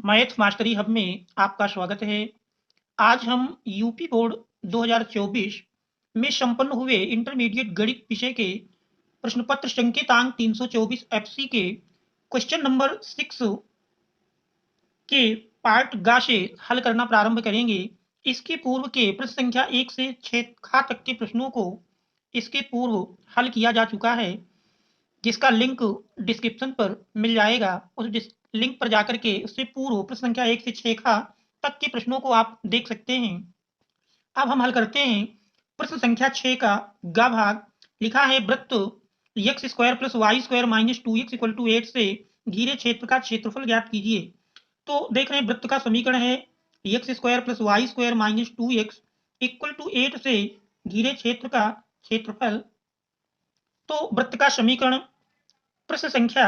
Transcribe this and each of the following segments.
Math mastery hub में आपका स्वागत है। आज हम यूपी बोर्ड 2024 में संपन्न हुए इंटरमीडिएट गणित विषय के प्रश्न पत्र संकेतांक 324 एफसी के क्वेश्चन नंबर 6 के पार्ट गा से हल करना प्रारंभ करेंगे। इसके पूर्व के प्रश्न संख्या 1 से 6 खा तक के प्रश्नों को इसके पूर्व हल किया जा चुका है, जिसका लिंक डिस्क्रिप्शन पर मिल जाएगा। उस लिंक पर जाकर के उससे पूर्व प्रश्न संख्या 1 से 6 खा तक के प्रश्नों को आप देख सकते हैं। अब हम हल करते हैं प्रश्न संख्या 6 का ग भाग। लिखा है वृत्त x square plus y square minus 2x equal to 8 से घिरे क्षेत्र का क्षेत्रफल ज्ञात कीजिए। तो देख रहे हैं वृत्त का समीकरण है x square plus y square minus 2x equal to 8 से घिरे क्षेत्र का क्षेत्रफल। तो वृत्त का समीकरण प्रश्न संख्या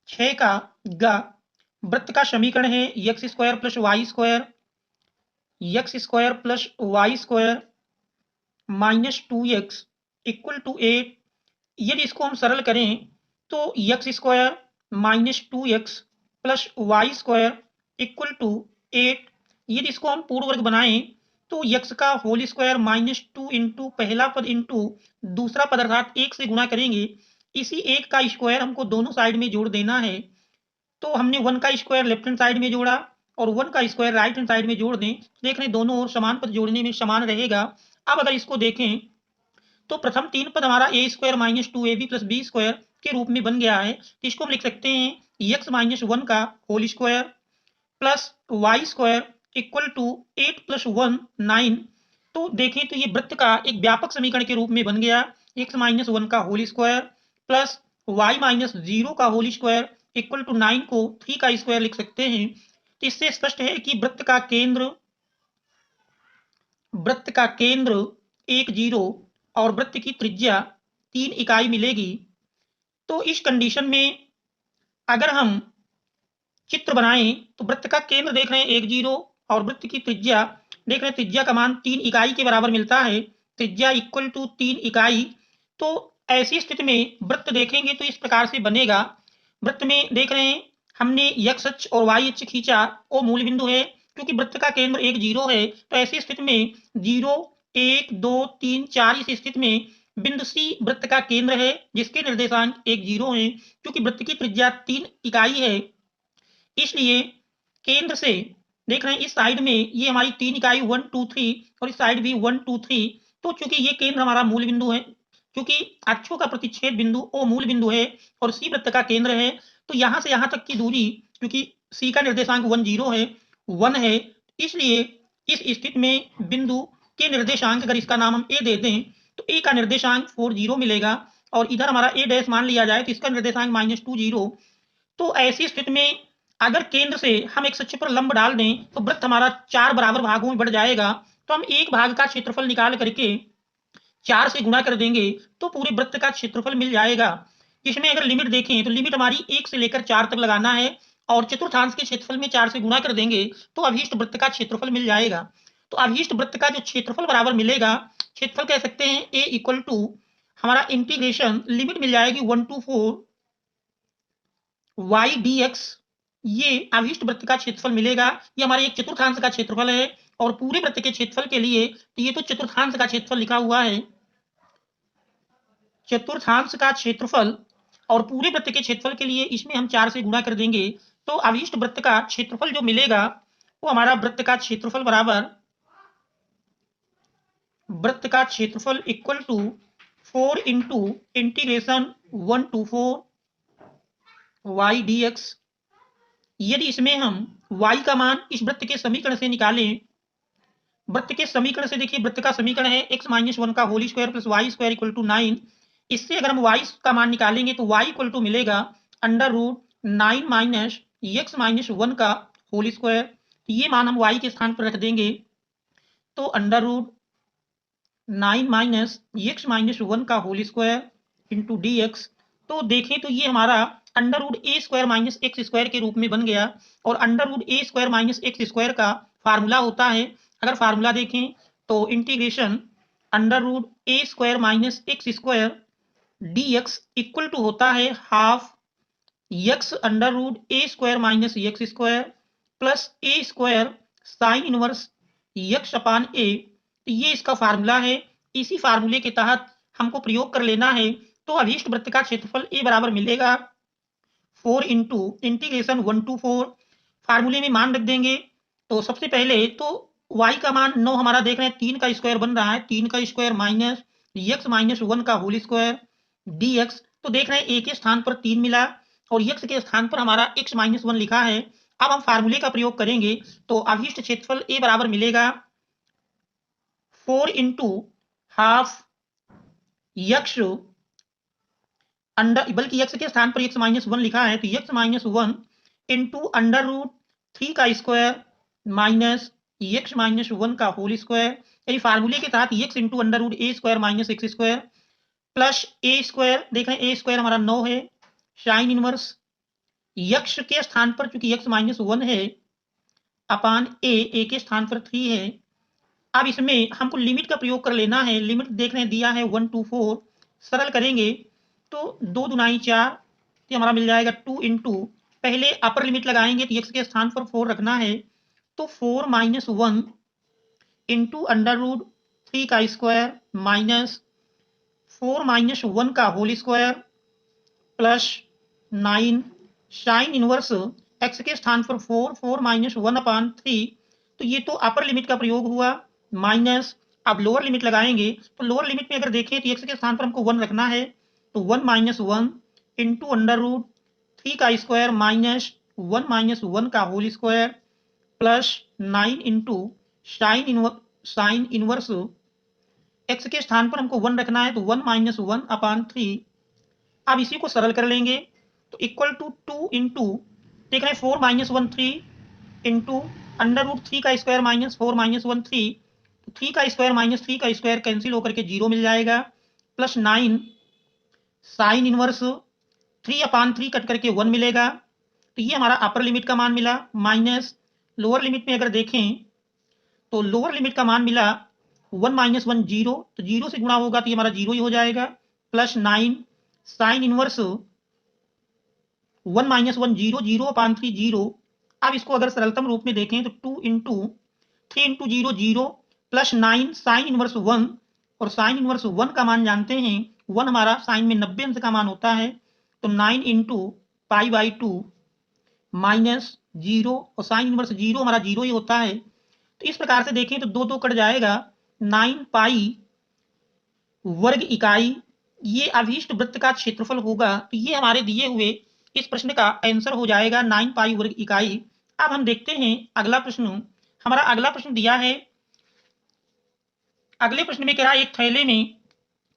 6 का ग वृत्त का समीकरण है x square plus y square minus 2x equal to 8। यदि इसको हम सरल करें तो x square minus 2x plus y square equal to 8। यदि इसको हम पूर्ण वर्ग बनाएं तो x का होल स्क्वायर माइनस 2 इंटू पहला पद इंटू दूसरा पद अर्थात 1 से गुणा करेंगे। इसी 1 का स्क्वायर हमको दोनों साइड में जोड़ देना है। तो हमने 1 का स्क्वायर लेफ्ट हैंड साइड में जोड़ा और 1 का स्क्वायर राइट हैंड साइड में जोड़ दें। देख रहे हैं दोनों ओर समान पद जोड़ने में समान रहेगा। अब अगर इसको देखें तो प्रथम 3 पद हमारा A square minus 2ab plus B square के रूप में बन गया है। तो इसको हम लिख सकते हैं x माइनस 1 का whole square plus y square equal to 8 plus 1 9। तो देखें तो ये वृत्त का एक व्यापक समीकरण के रूप में बन गया। x माइनस 1 का whole square plus y minus 0 का होल स्क्वायर इक्वल टू 9 को 3 का स्क्वायर लिख सकते हैं। तो इससे स्पष्ट है कि वृत्त का केंद्र 1 0 और वृत्त की त्रिज्या 3 इकाई मिलेगी। तो इस कंडीशन में अगर हम चित्र बनाएं तो वृत्त का केंद्र देख रहे हैं 1 0 और वृत्त की त्रिज्या देख रहे हैं, त्रिज्या का मान 3 इकाई के बराबर मिलता है। त्रिज्या इक्वल टू 3 इकाई। तो ऐसी स्थिति में वृत्त देखेंगे तो इस प्रकार से बनेगा। वृत्त में देख रहे हैं हमने x अक्ष और y अक्ष खींचा, वो मूल बिंदु है। क्योंकि वृत्त का केंद्र 1 0 है तो ऐसी स्थिति में 0 1 2 3 4 इस स्थिति में बिंदु C वृत्त का केंद्र है, जिसके निर्देशांक 1 0 है। क्योंकि वृत्त की त्रिज्या 3 इकाई है, इसलिए केंद्र से देख रहे हैं इस साइड में ये हमारी 3 इकाई 1 2 3 और इस साइड भी 1 2 3। तो चूंकि ये केंद्र हमारा मूल बिंदु है, क्योंकि अक्षों का प्रतिच्छेद बिंदु ओ मूल बिंदु है और सी वृत्त का केंद्र है, तो यहां से यहां तक की दूरी क्योंकि सी का निर्देशांक 1 0 है 1 है, इसलिए इस स्थिति में बिंदु के निर्देशांक अगर इसका नाम हम ए दे दें तो ए का निर्देशांक 4 0 मिलेगा और इधर हमारा ए डैश मान लिया जाए तो इसका निर्देशांक माइनस 2 0। तो ऐसी स्थिति में अगर केंद्र से हम एक अक्ष पर लंब डाल दें तो वृत्त हमारा 4 बराबर भागों में बढ़ जाएगा। तो हम एक भाग का क्षेत्रफल निकाल करके 4 से गुणा कर देंगे तो पूरे वृत्त का क्षेत्रफल मिल जाएगा। इसमें अगर लिमिट देखें तो लिमिट हमारी 1 से लेकर 4 तक लगाना है और चतुर्थांश के क्षेत्रफल में 4 से गुणा कर देंगे तो अभीष्ट वृत्त का क्षेत्रफल मिल जाएगा। तो अभीष्ट वृत्त का जो क्षेत्रफल बराबर मिलेगा, क्षेत्रफल कह सकते हैं a इक्वल टू हमारा इंटीग्रेशन लिमिट मिल जाएगी 1 to 4 y dx। ये अभीष्ट वृत्त का क्षेत्रफल मिलेगा। ये हमारे एक चतुर्थांश का क्षेत्रफल है और पूरे वृत्त के क्षेत्रफल के लिए तो ये तो चतुर्थांश का क्षेत्रफल लिखा हुआ है, चतुर्थांश का क्षेत्रफल, और पूरे वृत्त के क्षेत्रफल के लिए इसमें हम 4 से गुणा कर देंगे तो अभीष्ट वृत्त का क्षेत्रफल जो मिलेगा वो हमारा वृत्त का क्षेत्रफल बराबर वृत्त का क्षेत्रफल equal to 4 into integration 1 to 4 y dx। यदि इसमें हम y का मान इस वृत्त के समीकरण से निकालें, वृत्त के समीकरण से देखिए वृत्त का समीकरण है x माइनस 1 का whole square plus y square equal to 9। इससे अगर हम y का मान निकालेंगे तो y इक्वल टू मिलेगा under root 9 minus x minus 1 का होल स्क्वायर। ये मान हम y के स्थान पर रख देंगे तो under root 9 minus x minus 1 का whole square into d x. तो देखें तो ये हमारा अंडर रूट ए स्क्वायर माइनस एक्स स्क्वायर के रूप में बन गया और अंडर रूट ए स्क्वायर माइनस एक्स स्क्वायर का फार्मूला होता है, अगर फार्मूला देखें तो integration under root A square minus x square d x equal to होता है half x under root A square minus x square plus A square sine inverse x अपान ए। तो ये इसका फार्मूला है। इसी फार्मूले के तहत हमको प्रयोग कर लेना है। तो अभीष्ट वृत्त का क्षेत्रफल ए बराबर मिलेगा 4 इंटू इंटीग्रेशन 1 टू 4। फार्मूले में मान रख देंगे। तो सबसे पहले तो y का मान 9 हमारा देख रहे हैं 3 का स्क्वायर बन रहा है, 3 का स्क्वायर माइनस x माइनस 1 का होल स्क्वायर dx। तो देख रहे हैं a के स्थान पर 3 मिला और x के स्थान पर हमारा x माइनस 1 लिखा है। अब हम फार्मूले का प्रयोग करेंगे तो अभीष्ट क्षेत्रफल a बराबर मिलेगा 4 इंटू हाफ x अंडर, बल्कि x के स्थान पर x माइनस 1 लिखा है तो x minus 1 into under root 3 का स्क्वायर माइनस x माइनस 1 का होल स्क्वायर। यानी फार्मूले के तहत x into under root A square minus x square plus A square. देख रहे हैं ए स्क्वायर हमारा 9 है, साइन इनवर्स x के स्थान पर चूंकि x माइनस 1 है अपान ए के स्थान पर 3 है। अब इसमें हमको लिमिट का प्रयोग कर लेना है। लिमिट देख रहे हैं दिया है 1 टू 4। सरल करेंगे तो 2 दुनाई 4, तो हमारा मिल जाएगा 2 इंटू, पहले अपर लिमिट लगाएंगे तो x के स्थान पर 4 रखना है तो 4 माइनस 1 इंटू अंडर रूट 3 का स्क्वायर माइनस 4 माइनस 1 का whole square plus 9 sine inverse x के स्थान पर 4, 4 माइनस 1 अपान 3। तो ये तो अपर लिमिट का प्रयोग हुआ माइनस। अब लोअर लिमिट लगाएंगे तो लोअर लिमिट में अगर देखें तो x के स्थान पर हमको 1 रखना है तो 1 माइनस 1 इंटू अंडर रूट 3 का स्क्वायर माइनस 1 माइनस 1 का whole square plus 9 into sine inverse x के स्थान पर हमको 1 रखना है तो 1 माइनस 1 अपान 3। अब इसी को सरल कर लेंगे तो इक्वल टू 2 इंटू, देख रहे हैं 4 माइनस 1 3 इंटू अंडर रूट 3 का स्क्वायर माइनस 4 माइनस 1 3, 3 का स्क्वायर माइनस 3 का स्क्वायर कैंसिल होकर के 0 मिल जाएगा प्लस 9 साइन इनवर्स 3 अपान 3 कट करके 1 मिलेगा। तो ये हमारा अपर लिमिट का मान मिला माइनस लोअर लिमिट में अगर देखें तो लोअर लिमिट का मान मिला 1 माइनस 1 0, तो 0 से गुणा होगा तो ये हमारा 0 ही हो जाएगा प्लस 9 साइन इनवर्स 1 माइनस 1 0, 0 अपान 3 0। अब इसको अगर सरलतम रूप में देखें तो 2 into 3 into 0 0 plus 9 sine inverse 1, और साइन इनवर्स 1 का मान जानते हैं 1 हमारा साइन में 90 अंश का मान होता है तो 9 इंटू पाई बाई 2 माइनस 0, और साइन इनवर्स 0 हमारा 0 ही होता है। तो इस प्रकार से देखें तो 2 2 कट जाएगा 9 पाई वर्ग इकाई ये अभीष्ट वृत्त का क्षेत्रफल होगा। तो ये हमारे दिए हुए इस प्रश्न का आंसर हो जाएगा 9 पाई वर्ग इकाई। अब हम देखते हैं अगला प्रश्न। हमारा अगला प्रश्न दिया है, अगले प्रश्न में कह रहा है एक थैले में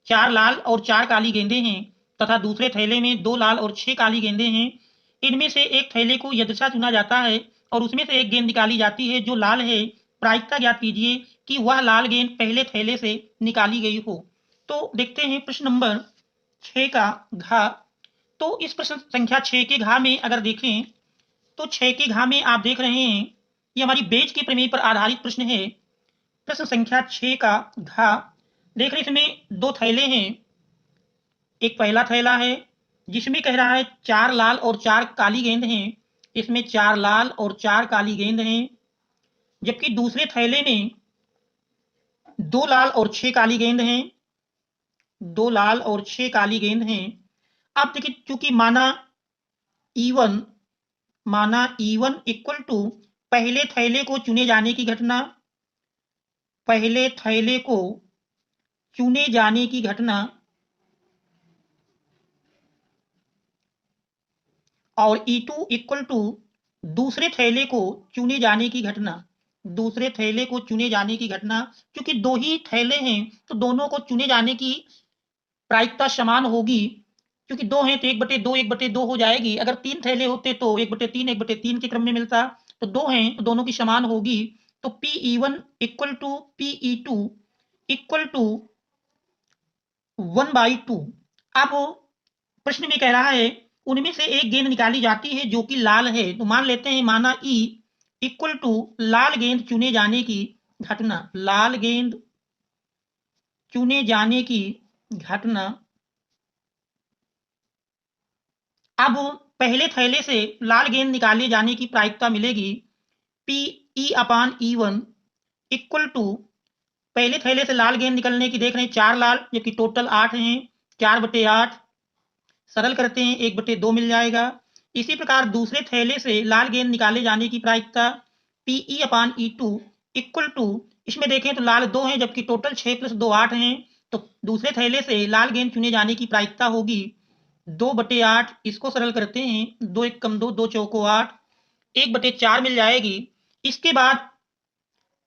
4 लाल और 4 काली गेंदें हैं तथा दूसरे थैले में 2 लाल और 6 काली गेंदें हैं। इनमें से एक थैले को यदृच्छा चुना जाता है और उसमें से एक गेंद निकाली जाती है जो लाल है। प्रायिकता ज्ञात कीजिए कि वह लाल गेंद पहले थैले से निकाली गई हो। तो देखते हैं प्रश्न नंबर 6 का घा। तो इस प्रश्न संख्या 6 के घा में अगर देखें तो 6 के घा में आप देख रहे हैं ये हमारी बेज के प्रमेय पर आधारित प्रश्न है। प्रश्न संख्या 6 का घा देख रहे इसमें 2 थैले हैं। एक पहला थैला है जिसमें कह रहा है 4 लाल और 4 काली गेंद हैं। इसमें 4 लाल और 4 काली गेंद हैं, जबकि दूसरे थैले में 2 लाल और 6 काली गेंद हैं। 2 लाल और 6 काली गेंद हैं। अब देखिए चूंकि माना E1 इक्वल टू पहले थैले को चुने जाने की घटना, पहले थैले को चुने जाने की घटना और E2 इक्वल टू दूसरे थैले को चुने जाने की घटना, दूसरे थैले को चुने जाने की घटना। क्योंकि 2 ही थैले हैं तो दोनों को चुने जाने की प्रायिकता समान होगी। क्योंकि 2 हैं तो 1/2 1/2 हो जाएगी। अगर 3 थैले होते तो 1/3 1/3 के क्रम में मिलता, तो 2 हैं तो दोनों की समान होगी। तो Pe1 equal to Pe2 equal to 1/2। अब प्रश्न में कह रहा है उनमें से एक गेंद निकाली जाती है जो कि लाल है। तो मान लेते हैं माना E इक्वल टू लाल गेंद चुने जाने की घटना, लाल गेंद चुने जाने की घटना। अब पहले थैले से लाल गेंद निकाले जाने की प्रायिकता मिलेगी PE/E1 इक्वल टू, पहले थैले से लाल गेंद निकलने की देख रहे हैं 4 लाल, जबकि टोटल 8 हैं, 4/8 सरल करते हैं 1/2 मिल जाएगा। इसी प्रकार दूसरे थैले से लाल गेंद निकाले जाने की प्रायिकता PE/E2 इक्वल टू, इसमें देखें तो लाल 2 हैं, जबकि टोटल 6 + 2 8 हैं, तो दूसरे थैले से लाल गेंद चुने जाने की प्रायिकता होगी 2/8। इसको सरल करते हैं, 2 1 कम 2, 2 चौको 8, 1/4 मिल जाएगी। इसके बाद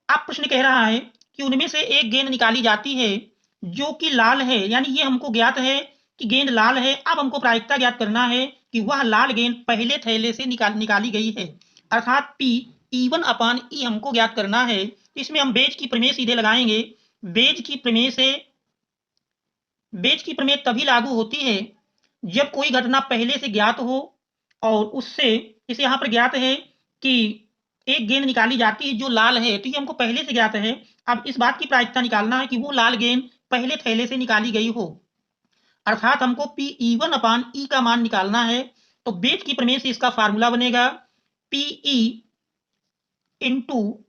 अब प्रश्न कह रहा है कि उनमें से एक गेंद निकाली जाती है जो कि लाल है, यानी ये हमको ज्ञात है कि गेंद लाल है। अब हमको प्रायिकता ज्ञात करना है कि वह लाल गेंद पहले थैले से निकाली गई है, अर्थात P(E1/E) हमको ज्ञात करना है। इसमें हम बेज की प्रमेय सीधे लगाएंगे। बेज की प्रमेय तभी लागू होती है जब कोई घटना पहले से ज्ञात हो और उससे, इसे यहाँ पर ज्ञात है कि एक गेंद निकाली जाती है जो लाल है, तो ये हमको पहले से ज्ञात है। अब इस बात की प्रायिकता निकालना है कि वो लाल गेंद पहले थैले से निकाली गई हो, अर्थात हमको PE1/E का मान निकालना है। तो बेज की प्रमेय से इसका फार्मूला बनेगा PE into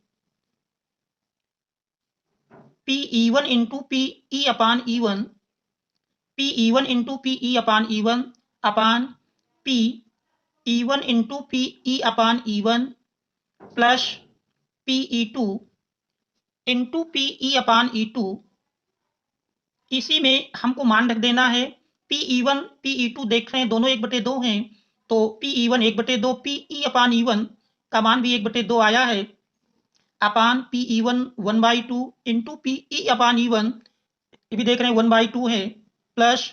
PE1 into PE/E1, PE1 into PE/E1 अपान PE1 into PE/E1 plus PE2 into PE/E2। इसी में हमको मान रख देना है PE1 PE2, देख रहे हैं दोनों 1/2 हैं, तो PE1 1/2, PE/E1 का मान भी 1/2 आया है, अपान PE1 1/2 इंटू PE/E1, ये भी देख रहे हैं 1/2 है, प्लस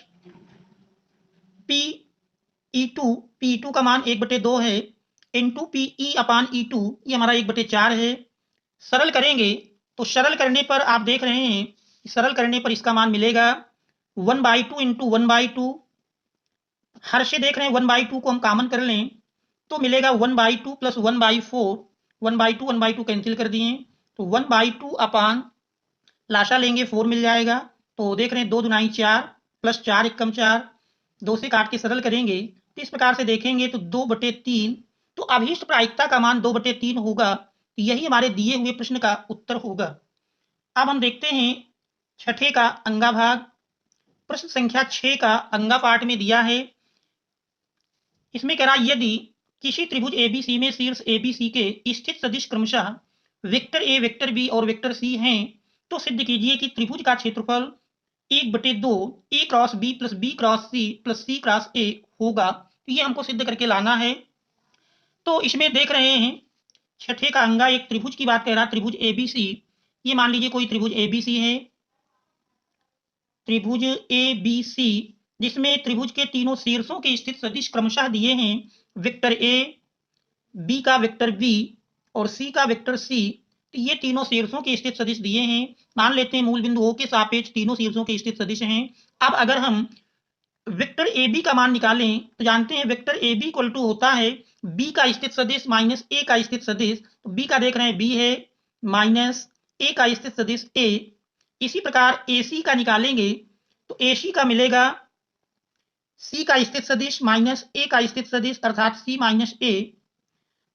PE2 का मान 1/2 है, इंटू PE/E2, ये हमारा 1/4 है। सरल करेंगे तो सरल करने पर आप देख रहे हैं, सरल करने पर इसका मान मिलेगा 1/2 इंटू 1/2, हर से देख रहे हैं 1/2 को हम कॉमन कर लें तो मिलेगा 1/2 प्लस 1/4, 1/2 कैंसिल कर दिए, तो 1/2 अपान लाशा लेंगे 4 मिल जाएगा। तो देख रहे हैं 2 दूनाई 4 प्लस 4 1 4, 2 से काट के सरल करेंगे तो इस प्रकार से देखेंगे तो 2/3, तो अभीष्ट प्रायिकता का मान 2/3 होगा। यही हमारे दिए हुए प्रश्न का उत्तर होगा। अब हम देखते हैं छठे का अंगा भाग। प्रश्न संख्या 6 का अंगा पाठ में दिया है। इसमें कह रहा है यदि किसी त्रिभुज ABC में शीर्ष ABC के स्थित सदिश क्रमशः वेक्टर A, वेक्टर B और वेक्टर C हैं, तो सिद्ध कीजिए कि त्रिभुज का क्षेत्रफल 1/2 A cross B plus B cross C plus C cross A होगा। तो ये हमको सिद्ध करके लाना है। तो इसमें देख रहे हैं छठे का अंगा एक त्रिभुज की बात कह रहा है, त्रिभुज ABC। ये मान लीजिए कोई त्रिभुज ABC है, त्रिभुज ABC जिसमें त्रिभुज के तीनों शीर्षों के स्थित सदिश क्रमशः दिए हैं, वेक्टर A, B का वेक्टर B और C का वेक्टर C। तो ये तीनों शीर्षों के स्थित सदिश दिए हैं। मान लेते हैं मूल बिंदु O के सापेक्ष तीनों शीर्षों के स्थित सदिश हैं। अब अगर हम वेक्टर AB का मान निकालें तो जानते हैं वेक्टर AB इक्वल टू होता है B का स्थित सदिश माइनस A का स्थित सदिश। तो B का देख रहे हैं B है, माइनस A का स्थित सदिश A। इसी प्रकार AC का निकालेंगे तो AC का मिलेगा C का स्थित सदिश माइनस A का स्थित सदिश, अर्थात C माइनस A।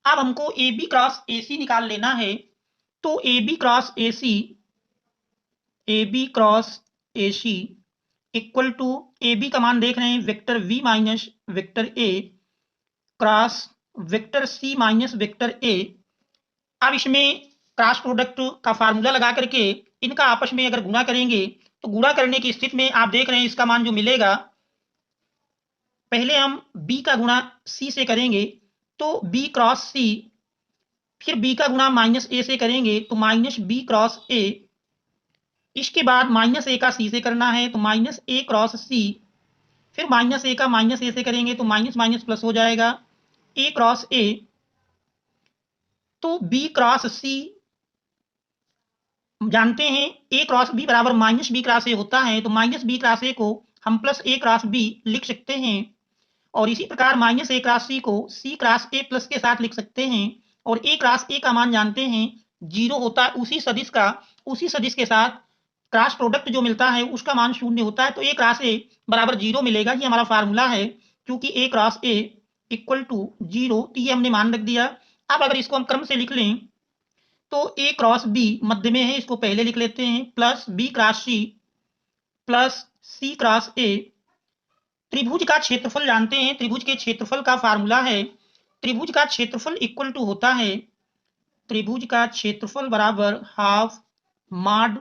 अब हमको AB क्रॉस AC निकाल लेना है, तो AB cross AC equal to AB का मान देख रहे हैं vector V minus vector A cross vector C minus vector A। अब इसमें क्रॉस प्रोडक्ट का फार्मूला लगा करके इनका आपस में अगर गुणा करेंगे तो गुणा करने की स्थिति में आप देख रहे हैं इसका मान जो मिलेगा, पहले हम B का गुणा C से करेंगे तो B क्रॉस C, फिर B का गुणा माइनस A से करेंगे तो माइनस B क्रॉस A, इसके बाद माइनस A का C से करना है तो माइनस A क्रॉस C, फिर माइनस A का माइनस A से करेंगे तो माइनस माइनस प्लस हो जाएगा A क्रॉस A। तो B क्रॉस C जानते हैं A क्रॉस B बराबर माइनस B क्रॉस A होता है, तो माइनस B क्रॉस A को हम प्लस A क्रॉस B लिख सकते हैं, और इसी प्रकार माइनस A क्रॉस C को C क्रॉस A प्लस के साथ लिख सकते हैं। और A क्रॉस A का मान जानते हैं 0 होता है, उसी सदिश के साथ क्रॉस प्रोडक्ट जो मिलता है उसका मान 0 होता है, तो A क्रॉस A बराबर 0 मिलेगा। ये हमारा फार्मूला है, क्योंकि A cross A equal to 0, तो ये हमने मान रख दिया। अब अगर इसको हम क्रम से लिख लें तो a क्रॉस b मध्य में है, इसको पहले लिख लेते हैं, plus b cross c plus c cross a। त्रिभुज का क्षेत्रफल जानते हैं, त्रिभुज के क्षेत्रफल का फार्मूला है, त्रिभुज का क्षेत्रफल इक्वल टू होता है, त्रिभुज का क्षेत्रफल बराबर half mod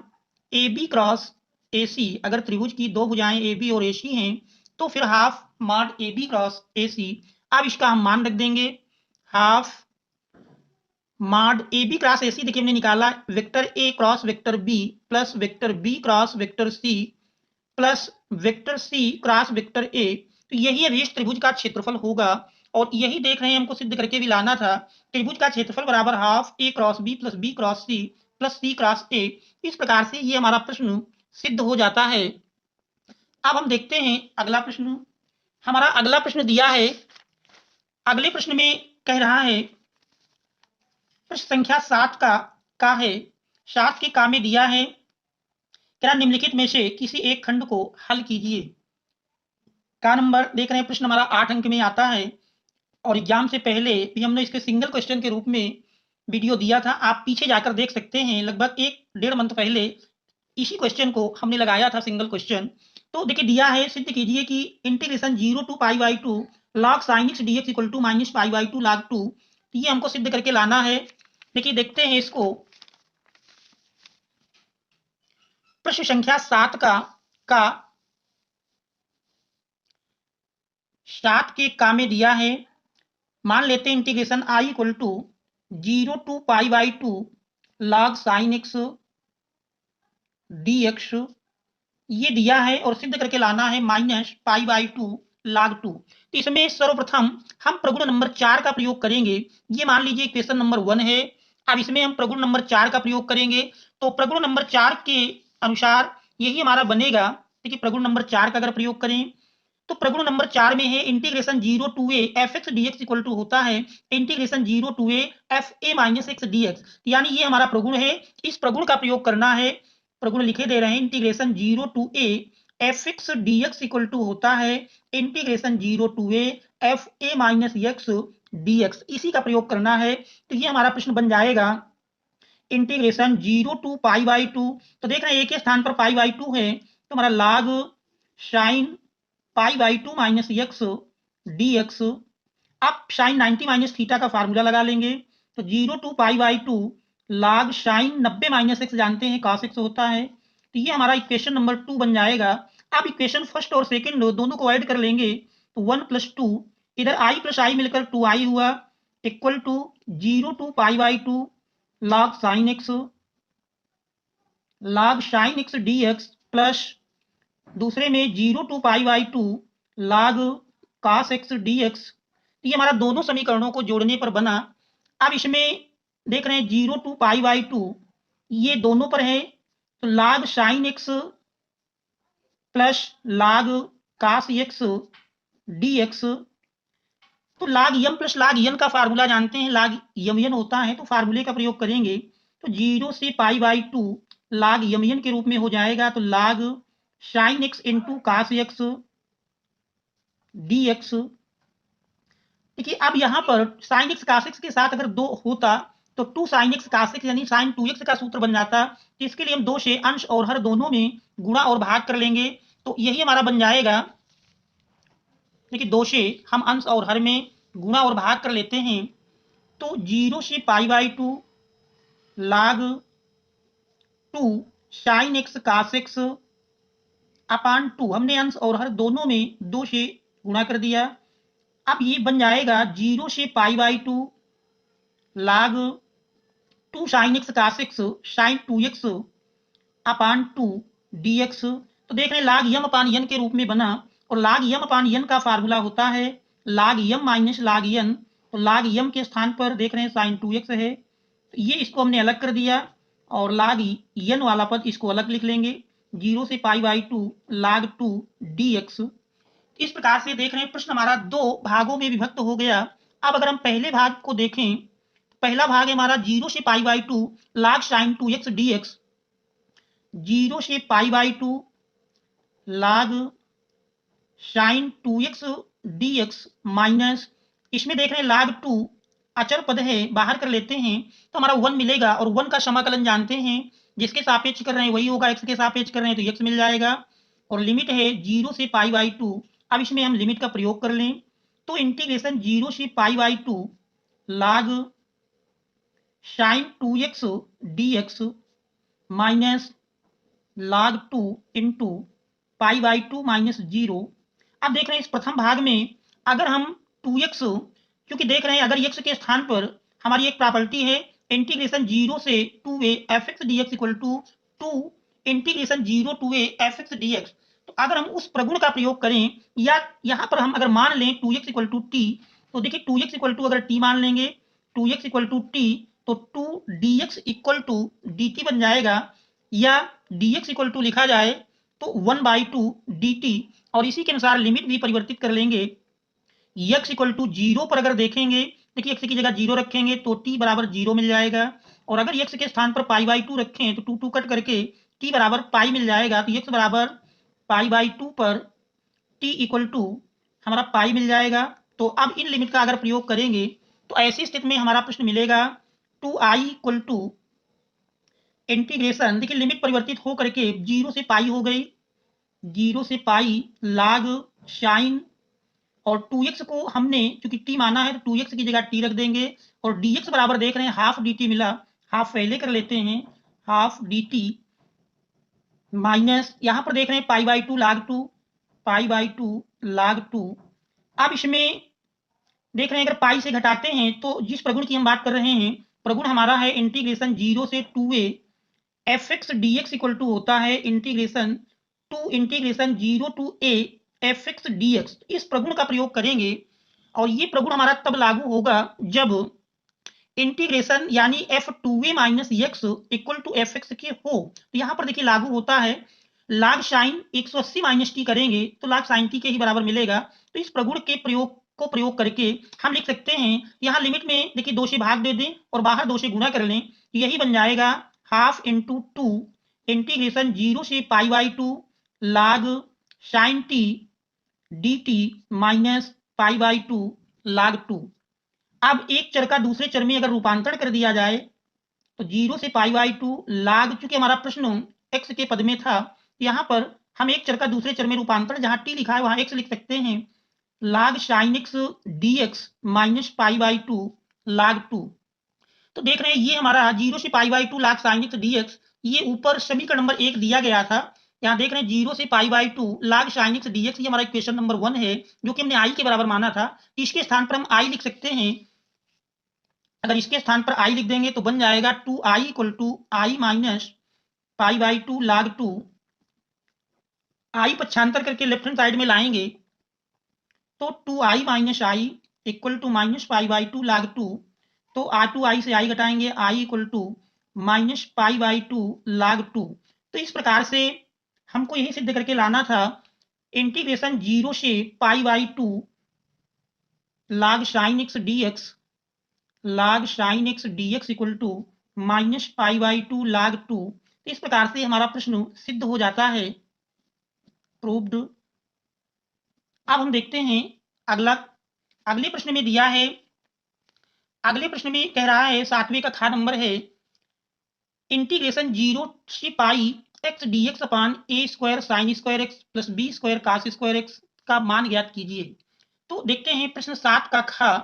A B cross A C. अगर त्रिभुज की दो भुजाएं ए बी और ए सी हैं तो फिर half mod A B cross A C. अब इसका हम मान रख देंगे, half mod A B cross A C, देखिए हमने निकाला vector A cross vector B plus vector B cross vector C plus vector C cross vector A. तो यही अब इस त्रिभुज का क्षेत्रफल होगा और यही देख रहे हैं, हमको सिद्ध करके भी लाना था। त्रिभुज का क्षेत्रफल बराबर half a cross b plus b cross c plus c cross a. इस प्रकार से ये हमारा प्रश्न सिद्ध हो जाता है। अब हम देखते हैं अगला प्रश्न। हमारा अगला प्रश्न दिया है, अगले प्रश्न में कह रहा है, प्रश्न संख्या 7 का है, 7 के का में दिया है, क्या निम्नलिखित में से किसी एक खंड को हल कीजिए। का नंबर देख रहे हैं, प्रश्न हमारा 8 अंक में आता है और एग्जाम से पहले भी हमने इसके सिंगल क्वेश्चन के रूप में वीडियो दिया था, आप पीछे जाकर देख सकते हैं। लगभग 1-1.5 मंथ पहले इसी क्वेश्चन को हमने लगाया था, सिंगल क्वेश्चन। तो देखिए दिया है, सिद्ध कीजिए कि integration 0 to pi by 2 log sin x dx equal to minus pi by 2 log 2। ये हमको सिद्ध करके लाना है। देखिए देखते हैं इसको, प्रश्न संख्या 7 का 7 के का में दिया है, मान लेते हैं integration i equal to 0 to pi by 2 log sin x dx ये दिया है और सिद्ध करके लाना है माइनस पाई बाई 2 log 2। तो इसमें सर्वप्रथम हम प्रगुण नंबर 4 का प्रयोग करेंगे। ये मान लीजिए इक्वेशन नंबर 1 है। अब इसमें हम प्रगुण नंबर 4 का प्रयोग करेंगे, तो प्रगुण नंबर 4 के अनुसार यही हमारा बनेगा। देखिए प्रगुण नंबर 4 का अगर प्रयोग करें तो प्रगुण नंबर 4 में है integration 0 to a f x d x equal to होता है integration 0 to a f a minus x d x. यानी ये हमारा प्रगुण है, इस प्रगुण का प्रयोग करना है। प्रगुण लिखे दे रहे हैं, integration 0 to a f x d x equal to होता है integration 0 to a f a minus x d x. इसी का प्रयोग करना है। तो ये हमारा प्रश्न बन जाएगा इंटीग्रेशन 0 टू पाई बाई 2। तो देख रहे हैं एक के स्थान पर पाई बाई 2 है, तो हमारा log sine pi by 2 minus x d x. अब साइन 90 माइनस थीटा का फार्मूला लगा लेंगे, तो 0 to pi by 2 log sine 90 minus x जानते हैं cos x होता है। तो ये हमारा इक्वेशन नंबर 2 बन जाएगा। अब इक्वेशन फर्स्ट और सेकंड दोनों को ऐड कर लेंगे, तो 1 प्लस 2, इधर i प्लस आई मिलकर 2i हुआ, equal to 0 to pi by 2 log sine x d x plus दूसरे में 0 to pi by 2 log cos x dx। ये हमारा दोनों समीकरणों को जोड़ने पर बना। अब इसमें देख रहे हैं 0 टू पाई बाई 2 ये दोनों पर है, तो log sine x plus log cos x dx। तो log m plus log n का फार्मूला जानते हैं, log mn होता है, तो फार्मूले का प्रयोग करेंगे, तो 0 से पाई बाई 2 log mn के रूप में हो जाएगा, तो log sine x into cos x dx। देखिए अब यहाँ पर साइन x cos x के साथ अगर 2 होता तो 2 साइन x cos x यानी साइन 2x का सूत्र बन जाता। तो इसके लिए हम 2 से अंश और हर दोनों में गुणा और भाग कर लेंगे, तो यही हमारा बन जाएगा। देखिए 2 से हम अंश और हर में गुणा और भाग कर लेते हैं, तो 0 से pi by 2 log 2 sine x cos x upon 2, हमने अंश और हर दोनों में 2 से गुणा कर दिया। अब ये बन जाएगा 0 से pi by 2 log 2 sine x cos x sine 2x upon 2 dx। तो देख रहे हैं log m अपान n के रूप में बना, और log m अपान n का फार्मूला होता है log m minus log n। तो log m के स्थान पर देख रहे हैं साइन 2x है, तो ये इसको हमने अलग कर दिया, और log n वाला पद इसको अलग लिख लेंगे, 0 से पाई बाई 2 log 2 dx। इस प्रकार से देख रहे हैं प्रश्न हमारा 2 भागों में विभक्त हो गया। अब अगर हम पहले भाग को देखें, पहला भाग है हमारा 0 से pi by 2 log sine 2x dx, 0 से pi by 2 log sine 2x dx minus, इसमें देख रहे हैं log 2 अचर पद है बाहर कर लेते हैं तो हमारा 1 मिलेगा, और 1 का समाकलन जानते हैं, जिसके सापेक्ष कर रहे हैं वही होगा, x के सापेक्ष कर रहे हैं तो x मिल जाएगा। और लिमिट है 0 से π/2। अब इसमें हम लिमिट का प्रयोग कर लें तो इंटीग्रेशन 0 से π/2 log sin 2x dx minus log 2 into π/2 minus 0। अब देख रहे हैं इस प्रथम भाग में अगर हम 2x, क्योंकि देख रहे हैं अगर x के स्थान पर हमारी एक प्रॉपर्टी है इंटीग्रेशन 0 से 2a fx dx equal to 2 integration 0 to a fx dx, तो अगर हम उस प्रगुण का प्रयोग करें या यहाँ पर हम अगर मान लें 2x इक्वल टू टी, तो देखिए 2x इक्वल टू अगर टी मान लेंगे 2x इक्वल टू टी तो 2 dx इक्वल टू dt बन जाएगा, या dx इक्वल टू लिखा जाए तो 1/2 dt। और इसी के अनुसार लिमिट भी परिवर्तित कर लेंगे। x इक्वल टू 0 पर अगर देखेंगे, देखिए x की जगह 0 रखेंगे तो t बराबर 0 मिल जाएगा, और अगर x के स्थान पर π/2 रखें तो 2 कट करके t बराबर पाई मिल जाएगा, तो x बराबर π/2 पर t इक्वल टू हमारा पाई मिल जाएगा। तो अब इन लिमिट का अगर प्रयोग करेंगे तो ऐसी स्थिति में हमारा प्रश्न मिलेगा 2i इक्वल टू इंटीग्रेशन, देखिए लिमिट परिवर्तित हो करके 0 से पाई हो गई, 0 से पाई log साइन, और 2x को हमने चूंकि t माना है तो 2x की जगह t रख देंगे, और dx बराबर देख रहे हैं हाफ dt मिला, हाफ पहले कर लेते हैं, हाफ dt माइनस यहाँ पर देख रहे हैं π/2 log 2, π/2 log 2। अब इसमें देख रहे हैं अगर पाई से घटाते हैं तो जिस प्रगुण की हम बात कर रहे हैं प्रगुण हमारा है इंटीग्रेशन 0 से 2a fx dx equal to होता है integration 0 to a fx dx। इस प्रगुण का प्रयोग करेंगे और ये प्रगुण हमारा तब लागू होगा जब इंटीग्रेशन यानी f2a minus x equal to fx के हो, तो यहाँ पर देखिए लागू होता है log साइन 180 माइनस टी करेंगे तो log साइन टी के ही बराबर मिलेगा। तो इस प्रगुण के प्रयोग करके हम लिख सकते हैं, यहाँ लिमिट में देखिए 2 से भाग दे दें और बाहर 2 से गुणा कर लें, यही बन जाएगा हाफ इंटू 2 इंटीग्रेशन 0 से π/2 log sine T dt minus π/2 log 2। अब एक चर का दूसरे चर में अगर रूपांतरण कर दिया जाए तो 0 से π/2 log, चूंकि हमारा प्रश्न x के पद में था, यहाँ पर हम एक चर का दूसरे चर में रूपांतरण जहाँ t लिखा है वहाँ x लिख सकते हैं, log sin x dx minus π/2 log 2। तो देख रहे हैं ये हमारा 0 से π/2 log sin x dx, ये ऊपर समीकरण नंबर 1 दिया गया था, यहाँ देख रहे हैं 0 से π/2 log sin x dx, ये हमारा इक्वेशन नंबर 1 है जो कि हमने i के बराबर माना था। इसके स्थान पर हम i लिख सकते हैं, अगर इसके स्थान पर i लिख देंगे तो बन जाएगा 2i equal to i minus π/2 log 2। i पक्षांतर करके लेफ्ट हैंड साइड में लाएंगे तो 2i minus i equal to minus π/2 log 2, तो r2i से i घटाएंगे i equal to minus π/2 log 2। तो इस प्रकार से हमको यही सिद्ध करके लाना था इंटीग्रेशन 0 से π/2 log sin x dx log sin x dx equal to minus π/2 log 2। इस प्रकार से हमारा प्रश्न सिद्ध हो जाता है, प्रूव्ड। अब हम देखते हैं अगले प्रश्न में दिया है, अगले प्रश्न में कह रहा है 7वें का खा नंबर है इंटीग्रेशन 0 से pi x dx upon a square sine square x plus b square cos square x का मान ज्ञात कीजिए। तो देखते हैं प्रश्न 7 का खा,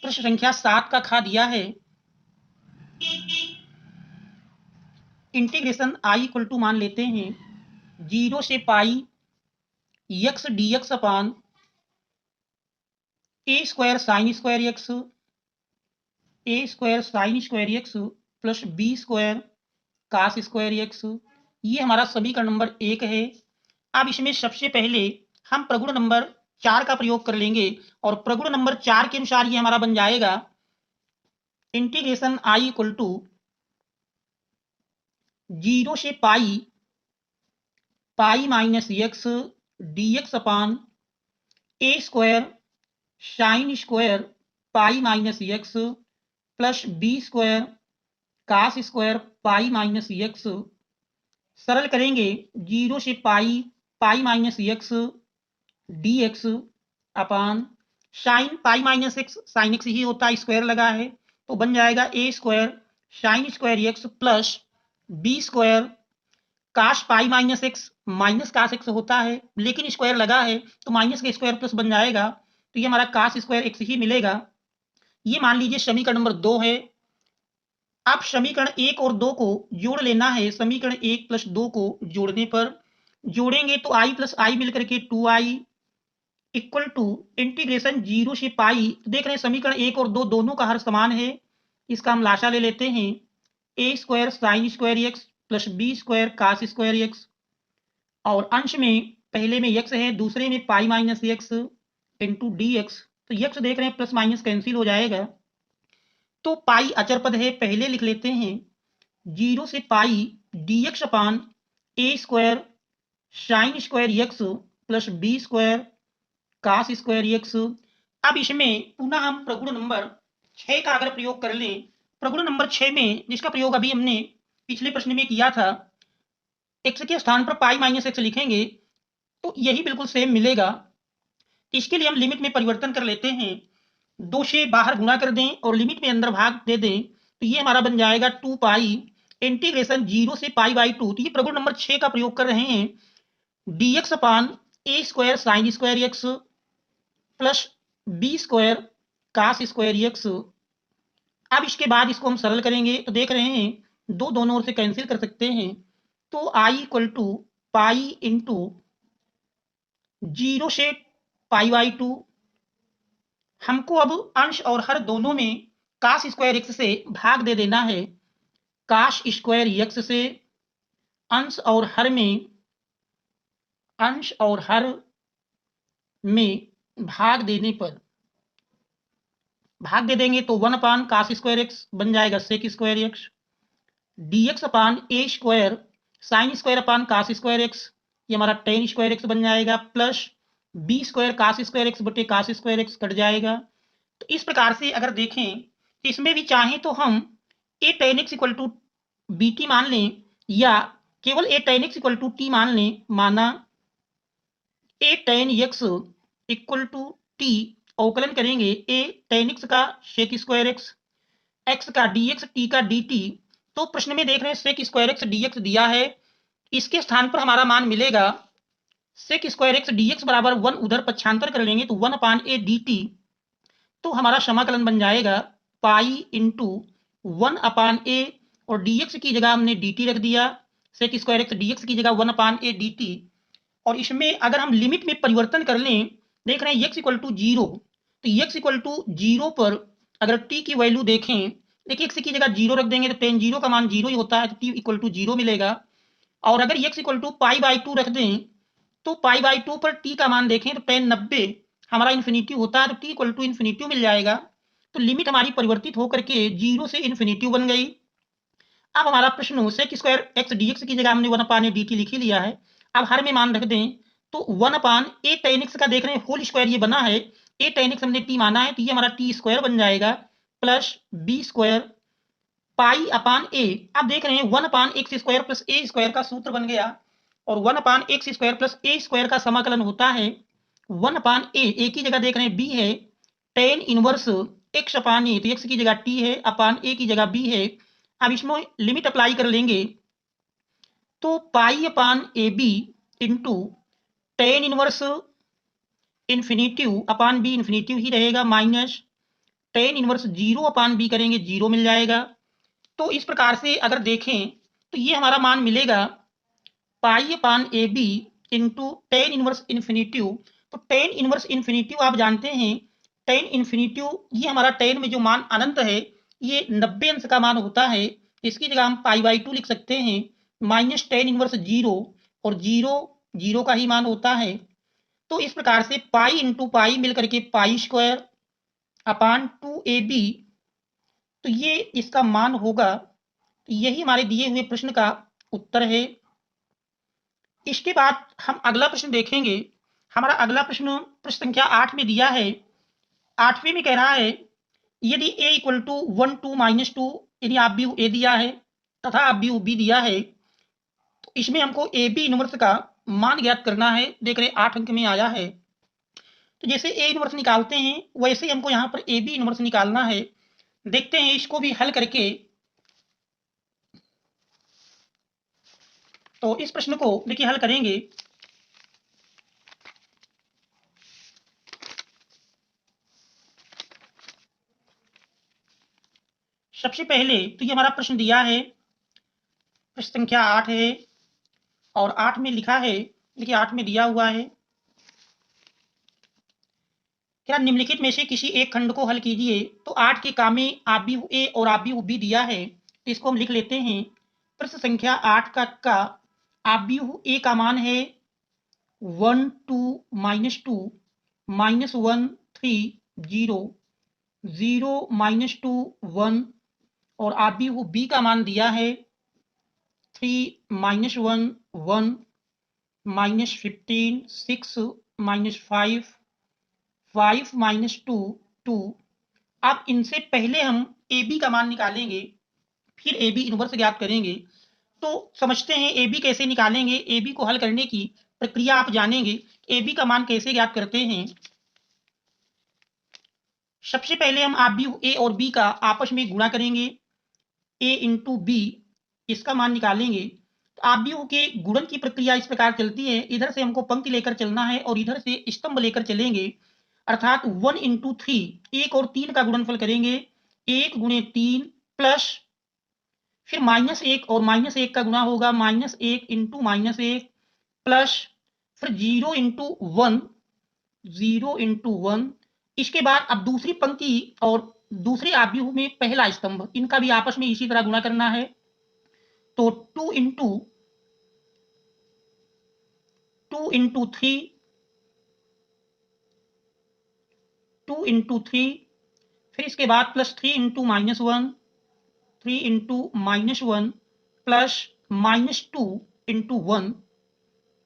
प्रश्न संख्या 7 का खा दिया है इंटीग्रेशन i इक्वल टू मान लेते हैं 0 से pi x dx upon a square sine square x, a square sine square x plus b square cos square x, ये हमारा समीकरण नंबर 1 है। अब इसमें सबसे पहले हम प्रगुण नंबर 4 का प्रयोग कर लेंगे और प्रगुण नंबर 4 के अनुसार ये हमारा बन जाएगा इंटीग्रेशन i इक्वल टू 0 से pi minus x dx upon a square sine square pi minus x plus b square cos square pi minus x, सरल करेंगे 0 से pi minus x dx upon sine pi minus x, sine x ही होता है, square लगा है तो बन जाएगा a square sine square x plus B square cos pi minus x, minus cos x होता है लेकिन स्क्वायर लगा है तो माइनस का स्क्वायर प्लस बन जाएगा, तो ये हमारा काश स्क्वायर एक्स ही मिलेगा। ये मान लीजिए समीकरण नंबर 2 है। अब समीकरण 1 और 2 को जोड़ लेना है। समीकरण 1 प्लस 2 को जोड़ने पर जोड़ेंगे तो i प्लस आई मिलकर के 2i इक्वल टू इंटीग्रेशन 0 से पाई। देख रहे हैं समीकरण 1 और 2 दोनों का हर समान है, इसका हम लाशा ले लेते हैं। A square sine square x plus B square cos square x, और अंश में पहले में x है, दूसरे में pi minus x into d x. तो x देख रहे हैं प्लस माइनस कैंसिल हो जाएगा, तो पाई अचर पद है, पहले लिख लेते हैं 0 से pi d x upon a square sine square x plus B square cos square x. अब इसमें पुनः हम प्रगुण नंबर 6 का अगर प्रयोग कर लें, प्रगुण नंबर 6 में जिसका प्रयोग अभी हमने पिछले प्रश्न में किया था, एक्स के स्थान पर पाई माइनस एक्स लिखेंगे तो यही बिल्कुल सेम मिलेगा। इसके लिए हम लिमिट में परिवर्तन कर लेते हैं, 2 से बाहर गुणा कर दें और लिमिट में अंदर भाग दे दें, तो ये हमारा बन जाएगा 2 पाई इंटीग्रेशन 0 से पाई बाई 2। तो ये प्रगुण नंबर 6 का प्रयोग कर रहे हैं, d x upon a square sine square x plus B square cos square x. अब इसके बाद इसको हम सरल करेंगे तो देख रहे हैं दो दोनों ओर से कैंसिल कर सकते हैं, तो I equal to pi into 0 से पाई बाई 2। हमको अब अंश और हर दोनों में काश स्क्वायर एक्स से भाग दे देना है, काश स्क्वायर एक्स से अंश और हर में भाग देने पर भाग दे देंगे तो 1 अपान काश स्क्वायर एक्स बन जाएगा sec square x, d x upon a square sine square upon cos square x, ये हमारा टेन स्क्वायर एक्स बन जाएगा, plus B square cos square x बटे काश स्क्वायर एक्स कट जाएगा। तो इस प्रकार से अगर देखें तो इसमें भी चाहें तो हम a tan x equal to b t मान लें या केवल a tan x equal to t मान लें। माना a tan x equal to t, अवकलन करेंगे ए टेन एक्स का सेक स्क्वायर एक्स, एक्स का डी एक्स, टी का डी टी। तो प्रश्न में देख रहे हैं sec square x d x दिया है, इसके स्थान पर हमारा मान मिलेगा sec square x d x बराबर 1, उधर पक्षांतर कर लेंगे तो 1 अपान ए डी टी। तो हमारा समाकलन बन जाएगा पाई इंटू 1 अपान ए, और डी एक्स की जगह हमने डी टी रख दिया, sec square x d x की जगह 1 अपान ए डी टी। और इसमें अगर हम लिमिट में परिवर्तन कर लें, देख रहे हैं एक्स इक्वल टू 0, तो एक्स इक्वल टू 0 पर अगर टी की वैल्यू देखें, देखिए एक्स की जगह 0 रख देंगे तो टेन 0 का मान 0 ही होता है, तो टी इक्वल टू 0 मिलेगा। और अगर x equal to pi by 2 रख दें तो पाई बाई 2 पर टी का मान देखें तो टेन 90 हमारा इन्फिनिटी होता है, तो टी इक्वल टू इन्फिनिटी मिल जाएगा। तो लिमिट हमारी परिवर्तित होकर के 0 से इन्फिनिटी बन गई। अब हमारा प्रश्न sec square x d x की जगह हमने 1 अपान ए डी टी लिख ही लिया है, अब हर में मान रख दें तो 1 अपान ए टेन एक्स का देख रहे हैं होल स्क्वायर ये बना है, ए टेन एक्स हमने टी माना है तो ये हमारा टी स्क्वायर बन जाएगा, plus B square pi upon ए। अब देख रहे हैं 1 अपान x square plus A square का सूत्र बन गया, और 1 अपान x square plus A square का समाकलन होता है 1 अपान ए की जगह देख रहे हैं बी है, टेन इनवर्स एक्स अपान ए, तो एक्स की जगह टी है, अपान ए की जगह बी है। अब इसमें लिमिट अप्लाई कर लेंगे तो pi upon a b into tan inverse infinitive upon b, infinitive ही रहेगा, minus tan inverse 0 upon b करेंगे 0 मिल जाएगा। तो इस प्रकार से अगर देखें तो ये हमारा मान मिलेगा pi upon a b into tan inverse infinitive. तो टेन इनवर्स इन्फिनिटिव आप जानते हैं, टेन इन्फिनिटिव ये हमारा टेन में जो मान अनंत है ये 90 अंश का मान होता है, इसकी जगह हम पाई बाई 2 लिख सकते हैं, माइनस टेन इनवर्स 0, और 0 का ही मान होता है। तो इस प्रकार से पाई इंटू पाई मिल करके पाई स्क्वायर अपान 2ab, तो ये इसका मान होगा। तो यही हमारे दिए हुए प्रश्न का उत्तर है। इसके बाद हम अगला प्रश्न देखेंगे। हमारा अगला प्रश्न प्रश्न संख्या 8 में दिया है। 8वें में कह रहा है यदि a इक्वल टू 1 2 माइनस 2, यदि आप भी a दिया है तथा आप भी b दिया है, तो इसमें हमको ए बी इनवर्स का मान ज्ञात करना है। देख रहे 8 अंक में आया है। तो जैसे ए इनवर्स निकालते हैं वैसे ही हमको यहाँ पर ए बी इनवर्स निकालना है। देखते हैं इसको भी हल करके। तो इस प्रश्न को देखिए हल करेंगे। सबसे पहले तो ये हमारा प्रश्न दिया है, प्रश्न संख्या 8 है और 8 में लिखा है, देखिए 8 में दिया हुआ है क्या निम्नलिखित में से किसी एक खंड को हल कीजिए। तो 8 के काम में आव्यूह ए और आव्यूह बी दिया है, तो इसको हम लिख लेते हैं। प्रश्न संख्या 8 का आव्यूह ए का मान है 1 2 -2 -1 3 0 0 -2 1 और आव्यूह बी का मान दिया है 3 -1 1 -15 6 -5 5 -2 2। अब इनसे पहले हम ए बी का मान निकालेंगे, फिर ए बी इनवर्स ज्ञात करेंगे। तो समझते हैं ए बी कैसे निकालेंगे। ए बी को हल करने की प्रक्रिया आप जानेंगे। ए बी का मान कैसे ज्ञात करते हैं। सबसे पहले हम आव्यूह ए और बी का आपस में गुणा करेंगे, ए इंटू बी, इसका मान निकालेंगे। तो आव्यूह के गुणन की प्रक्रिया इस प्रकार चलती है, इधर से हमको पंक्ति लेकर चलना है और इधर से स्तंभ लेकर चलेंगे। अर्थात 1 इंटू 3, 1 और 3 का गुणनफल करेंगे, 1 गुणे 3 प्लस फिर -1 और -1 का गुणा होगा, -1 इंटू -1 प्लस फिर 0 इंटू 1, 0 इंटू 1। इसके बाद अब दूसरी पंक्ति और दूसरे आव्यूह में पहला स्तंभ, इनका भी आपस में इसी तरह गुणा करना है। तो 2 इंटू 3, 2 इंटू 3, फिर इसके बाद plus 3 into -1, 3 into -1 plus -2 into 1,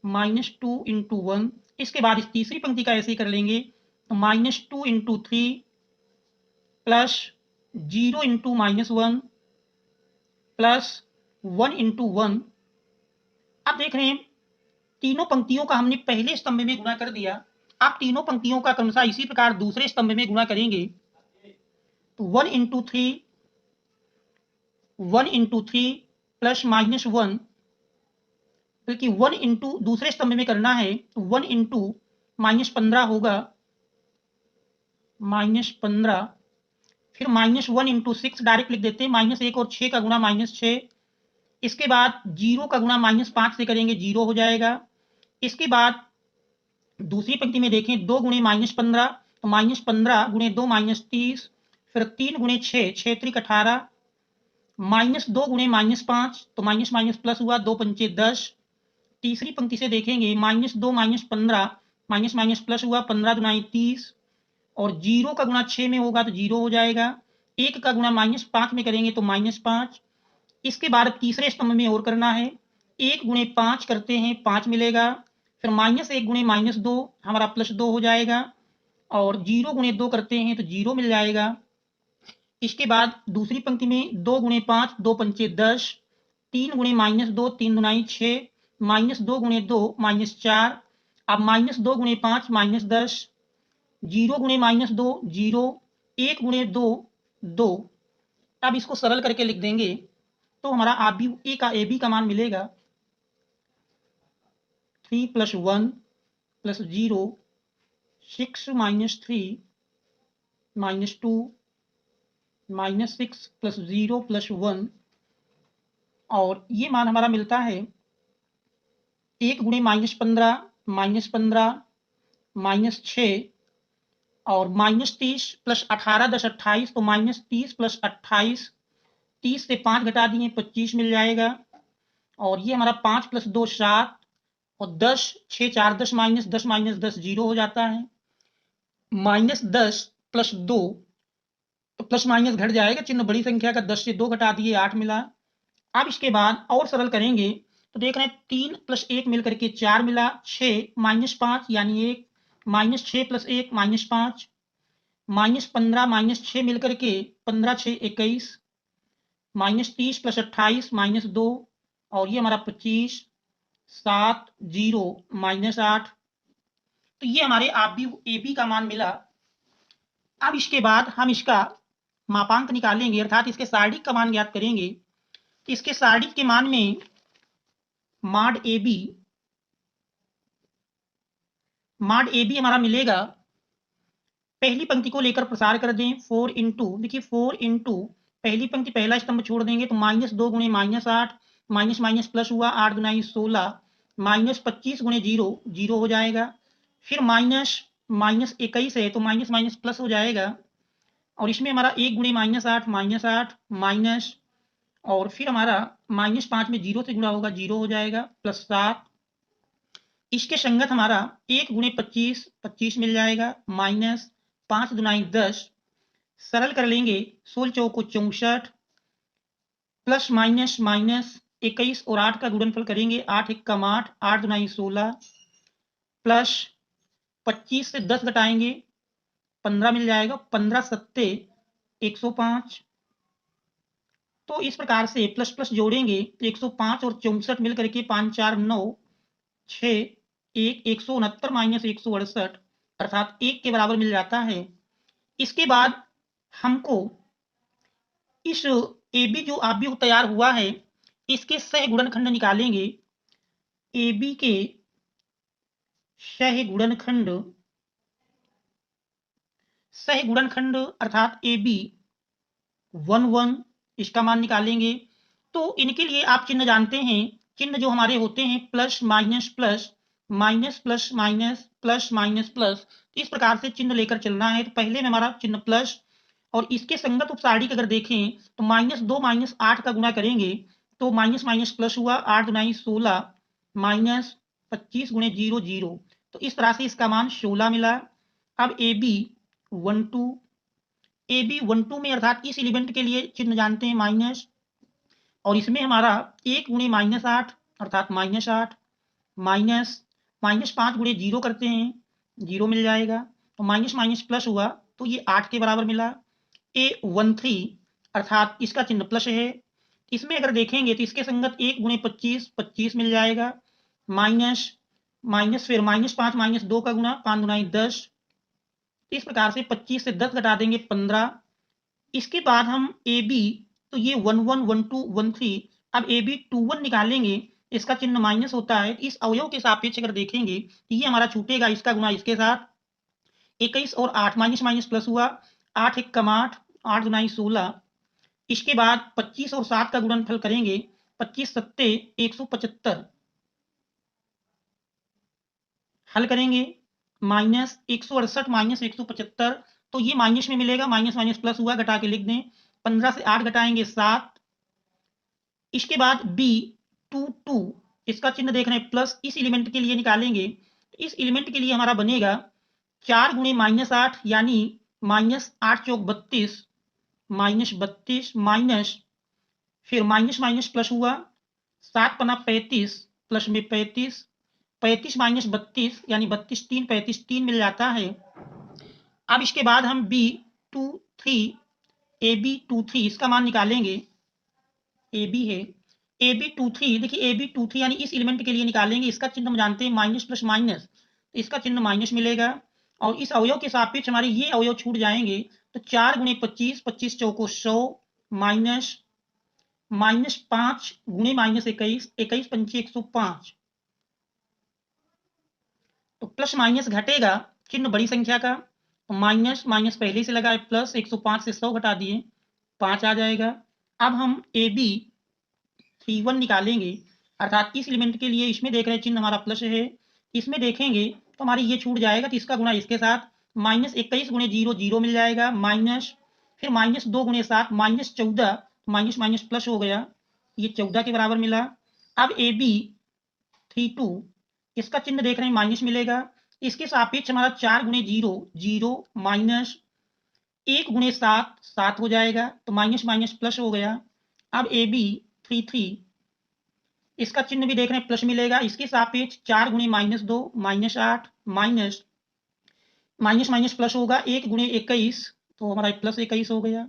-2 into 1। इसके बाद इस तीसरी पंक्ति का ऐसे ही कर लेंगे, तो -2 into 3 plus 0 into -1 plus 1 into 1। अब देख रहे हैं तीनों पंक्तियों का हमने पहले स्तंभ में गुणा कर दिया। अब तीनों पंक्तियों का क्रमशः इसी प्रकार दूसरे स्तंभ में गुणा करेंगे। तो 1 इंटू 3, 1 इंटू 3 प्लस -1, बल्कि 1 इंटू दूसरे स्तंभ में करना है, तो 1 इंटू -15 होगा, -15, फिर -1 इंटू 6 डायरेक्ट लिख देते हैं, -1 और 6 का गुणा -6। इसके बाद 0 का गुणा -5 से करेंगे, 0 हो जाएगा। इसके बाद दूसरी पंक्ति में देखें, 2 गुणे -15, तो -15 गुणे 2 -30, फिर 3 गुणे 6, 6 त्रिक 18, -2 गुणे -5, तो माइनस माइनस प्लस हुआ, 2 पंचे 10। तीसरी पंक्ति से देखेंगे, -2 -15, माइनस माइनस प्लस हुआ, 15 दुनाई 30, और 0 का गुणा 6 में होगा तो 0 हो जाएगा। 1 का गुणा -5 में करेंगे तो -5। इसके बाद तीसरे स्तंभ में और करना है, 1 गुणे 5 करते हैं, 5 मिलेगा, फिर -1 गुणे -2 हमारा +2 हो जाएगा, और 0 गुणे 2 करते हैं तो 0 मिल जाएगा। इसके बाद दूसरी पंक्ति में 2 गुणे 5, 2 पंचे 10, 3 गुणे -2, 3 दुनाई 6, -2 गुणे 2 -4, अब -2 गुणे 5 -10, 0 गुणे -2 0, 1 गुणे 2 2। अब इसको सरल करके लिख देंगे तो हमारा आव्यूह ए का ए बी का मान मिलेगा 3 + 1 + 0, 6 - 3 -2 -6 + 0 + 1, और ये मान हमारा मिलता है 1 गुणे -15 -15 -6 और -30 + 18 10 28, तो -30 + 28, 30 से 5 घटा दिए 25 मिल जाएगा, और ये हमारा 5 + 2 7, और 10 6 4 10 -10 -10 0 हो जाता है। -10 + 2, तो प्लस माइनस घट जाएगा, चिन्ह बड़ी संख्या का, 10 से 2 घटा दिए 8 मिला। अब इसके बाद और सरल करेंगे तो देख रहे हैं 3 + 1 मिलकर के 4 मिला, 6 -5 यानी 1, -6 + 1 -5, -15 -6 मिलकर के 15 6 21, -30 + 28 -2, और ये हमारा 25, 7 0 -8। तो ये हमारे ए बी का मान मिला। अब इसके बाद हम इसका मापांक निकालेंगे, अर्थात इसके सारणिक का मान ज्ञात करेंगे। तो इसके सारणिक के मान में मॉड ए बी हमारा मिलेगा, पहली पंक्ति को लेकर प्रसार कर दें 4 इंटू, देखिए 4 इंटू पहली पंक्ति पहला स्तंभ छोड़ देंगे तो -2 गुणे -8, माइनस माइनस प्लस हुआ 8 दुनाई 16, माइनस 25 गुणे 0 0 हो जाएगा। फिर माइनस माइनस 21 है तो माइनस माइनस प्लस हो जाएगा, और इसमें हमारा 1 गुणे -8 माइनस, और फिर हमारा -5 में 0 से गुणा होगा 0 हो जाएगा, प्लस 7। इसके संगत हमारा 1 गुणे 25 25 मिल जाएगा, माइनस 5 दुनाई 10, सरल कर लेंगे 16 चौको 64, प्लस माइनस माइनस 21 और 8 का गुणनफल करेंगे 8 1 8, 8 दुनाई 16, प्लस 25 से 10 घटाएंगे 15 मिल जाएगा, 15 सत्ते 105। तो इस प्रकार से प्लस प्लस जोड़ेंगे तो 105 और 64 मिल करके 5 4 9 6 1 169 माइनस 168, अर्थात 1 के बराबर मिल जाता है। इसके बाद हमको इस ए बी जो आव्यूह तैयार हुआ है इसके सह गुणनखंड निकालेंगे। ए बी के सह गुणनखंड अर्थात ए बी 1 1, इसका मान निकालेंगे। तो इनके लिए आप चिन्ह जानते हैं, चिन्ह जो हमारे होते हैं plus minus plus, minus plus minus, plus minus plus, इस प्रकार से चिन्ह लेकर चलना है। तो पहले में हमारा चिन्ह प्लस, और इसके संगत उपसारणिक अगर देखें तो -2 -8 का गुणा करेंगे तो माइनस माइनस प्लस हुआ 8 दुनाई 16, माइनस 25 गुणे 0 0, तो इस तरह से इसका मान 16 मिला। अब ए बी 1 2, ए बी 1 2 में अर्थात इस एलिमेंट के लिए चिन्ह जानते हैं माइनस, और इसमें हमारा 1 गुणे -8 अर्थात -8, माइनस माइनस 5 गुणे 0 करते हैं 0 मिल जाएगा, तो माइनस माइनस प्लस हुआ तो ये 8 के बराबर मिला। ए 1 3 अर्थात इसका चिन्ह प्लस है। इसमें अगर देखेंगे तो इसके संगत 1 गुणे 25 25 मिल जाएगा, माइनस माइनस फिर -5 -2 का गुणा 5 दुनाई 10, इस प्रकार से 25 से 10 घटा देंगे 15। इसके बाद हम ए बी, तो ये 1 1 1 2 1 3, अब ए बी 2 1 निकालेंगे, इसका चिन्ह माइनस होता है। इस अवयव के सापेक्ष अगर देखेंगे तो ये हमारा छूटेगा, इसका गुणा इसके साथ 21 और 8 माइनस माइनस प्लस हुआ 8 1 8, 8 दुनाई 16, इसके बाद 25 और 7 का गुणनफल करेंगे 25 सत्ते 175, हल करेंगे माइनस 168 माइनस 175, तो ये माइनस में मिलेगा, माइनस माइनस प्लस हुआ घटा के लिख दें, 15 से 8 घटाएंगे 7। इसके बाद बी 2 2, इसका चिन्ह देख रहे हैं प्लस, इस एलिमेंट के लिए निकालेंगे। इस एलिमेंट के लिए हमारा बनेगा 4 गुणे -8 यानी -8 चौक 32, -32 माइनस फिर माइनस माइनस प्लस हुआ 7 पना 35, प्लस में 35, 35 माइनस 32 यानी 32 3 35 3 मिल जाता है। अब इसके बाद हम बी 2 3 ए बी 2 3 इसका मान निकालेंगे। ए बी है ए बी 2 3, देखिए ए बी 2 3 यानी इस एलिमेंट के लिए निकालेंगे, इसका चिन्ह हम जानते हैं माइनस प्लस माइनस, तो इसका चिन्ह माइनस मिलेगा, और इस अवयव के सापेक्ष हमारे ये अवयव छूट जाएंगे। तो 4 गुणे 25 25 चौको 100, माइनस माइनस 5 गुणे -21 21 पंचे 105, तो प्लस माइनस घटेगा चिन्ह बड़ी संख्या का, तो माइनस माइनस पहले से लगा है प्लस 105 से 100 घटा दिए 5 आ जाएगा। अब हम ए बी 3 1 निकालेंगे, अर्थात इस एलिमेंट के लिए इसमें देख रहे हैं चिन्ह हमारा प्लस है, इसमें देखेंगे तो हमारी ये छूट जाएगा, तो इसका गुणा इसके साथ -21 गुणे 0 0 मिल जाएगा, माइनस फिर -2 गुणे 7 -14, माइनस माइनस प्लस हो गया, ये 14 के बराबर मिला। अब ए बी 3 2, इसका चिन्ह देख रहे हैं माइनस मिलेगा, इसके सापेक्ष हमारा 4 गुणे 0 0 माइनस 1 गुणे 7 7 हो जाएगा, तो माइनस माइनस प्लस हो गया। अब ए बी 3 3, इसका चिन्ह भी देख रहे हैं प्लस मिलेगा, इसके सापेक्ष 4 गुणे -2 -8 माइनस माइनस माइनस प्लस होगा 1 गुणे 21, तो हमारा प्लस 21 हो गया।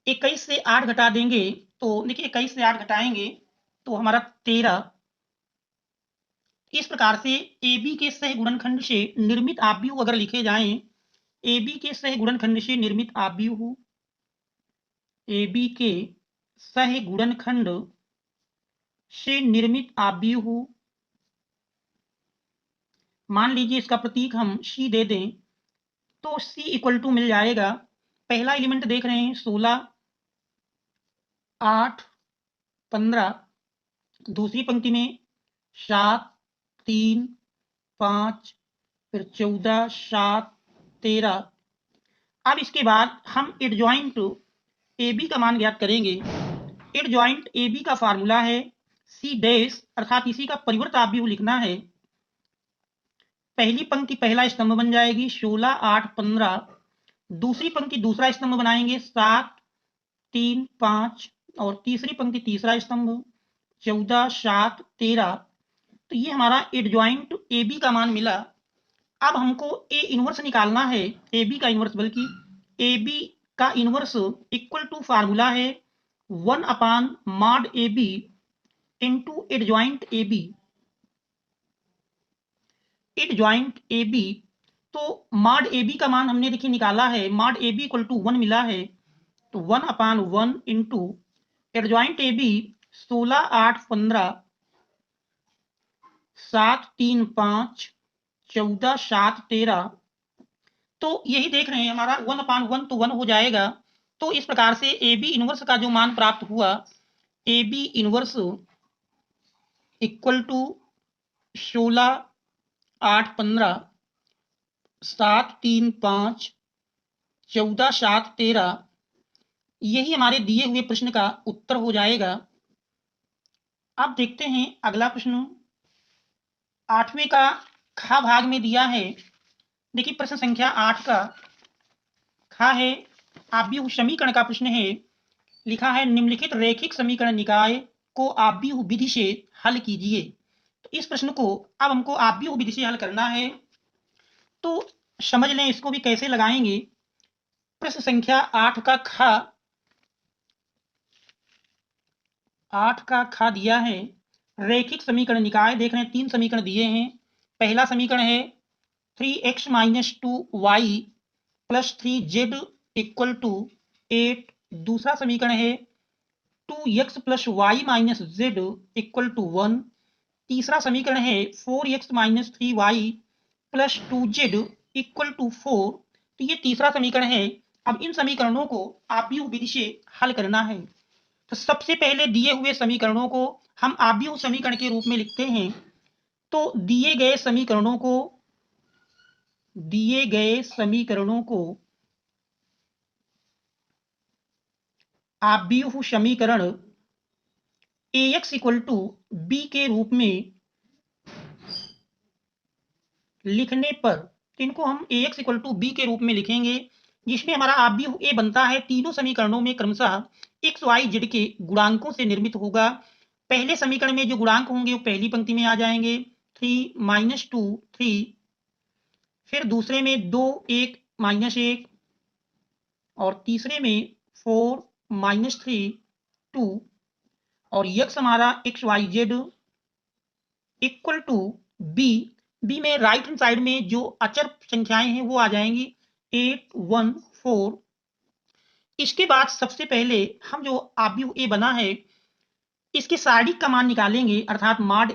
21 से 8 घटा देंगे तो देखिए 21 से 8 घटाएंगे तो हमारा 13, इस प्रकार से AB के सह गुणनखंड से निर्मित आव्यूह अगर लिखे जाएं, AB के सह गुणनखंड से निर्मित आव्यूह, AB के सह गुणनखंड से निर्मित आव्यूह, मान लीजिए इसका प्रतीक हम C दे दें तो C इक्वल टू मिल जाएगा, पहला एलिमेंट देख रहे हैं 16, 8, 15, दूसरी पंक्ति में 7, 3, 5, फिर 14, 7, 13। अब इसके बाद हम एडजॉइंट AB का मान ज्ञात करेंगे। एडजॉइंट AB का फार्मूला है C डैश, अर्थात इसी का परिवर्त आव्यूह लिखना है। पहली पंक्ति पहला स्तंभ बन जाएगी 16, 8, 15, दूसरी पंक्ति दूसरा स्तंभ बनाएंगे 7, 3, 5, और तीसरी पंक्ति तीसरा स्तंभ 14, 7, 13। तो ये हमारा एडजॉइंट AB का मान मिला। अब हमको A इनवर्स निकालना है, AB का इनवर्स, बल्कि AB का इनवर्स इक्वल टू फार्मूला है 1/mod AB into adjoint AB। Adjoint AB, तो mod AB का मान हमने देखिए निकाला है, mod AB इक्वल टू 1 मिला है, तो 1/1 इंटू एडजॉइंट AB 16, 8, 15, 7, 3, 5, 14, 7, 13। तो यही देख रहे हैं हमारा 1/1 तो 1 हो जाएगा। तो इस प्रकार से AB इनवर्स का जो मान प्राप्त हुआ, AB इनवर्स इक्वल टू 16, 8, 15, 7, 3, 5, 14, 7, 13, यही हमारे दिए हुए प्रश्न का उत्तर हो जाएगा। अब देखते हैं अगला प्रश्न, 8वें का खा भाग में दिया है। देखिए प्रश्न संख्या 8 का खा है, आव्यूह समीकरण का प्रश्न है। लिखा है निम्नलिखित रैखिक समीकरण निकाय को आव्यूह विधि से हल कीजिए। तो इस प्रश्न को अब हमको आव्यूह विधि से हल करना है, तो समझ लें इसको भी कैसे लगाएंगे। प्रश्न संख्या 8 का खा दिया है, रैखिक समीकरण निकाय। देख रहे हैं 3 समीकरण दिए हैं। पहला समीकरण है 3x - 2y + 3z = 8। दूसरा समीकरण है 2x + y - z = 1। तीसरा समीकरण है 4x - 3y + 2z = 4। तो ये तीसरा समीकरण है। अब इन समीकरणों को आव्यूह विधि से हल करना है। तो सबसे पहले दिए हुए समीकरणों को हम आव्यूह समीकरण के रूप में लिखते हैं। तो दिए गए समीकरणों को आव्यूह समीकरण AX = B के रूप में लिखने पर, इनको हम AX = B के रूप में लिखेंगे, जिसमें हमारा आव्यूह A बनता है तीनों समीकरणों में क्रमशः x, y, z के गुणांकों से निर्मित होगा। पहले समीकरण में जो गुणांक होंगे वो पहली पंक्ति में आ जाएंगे, 3 - 2 3, फिर दूसरे में 2 1 -1, और तीसरे में 4 - 3 2, और x हमारा x, y, z equal to B में राइट हैंड साइड में जो अचर संख्याएं हैं वो आ जाएंगी 8, 1, 4। इसके बाद सबसे पहले हम जो आव्यूह A बना है इसके सारणिक का मान निकालेंगे, अर्थात mod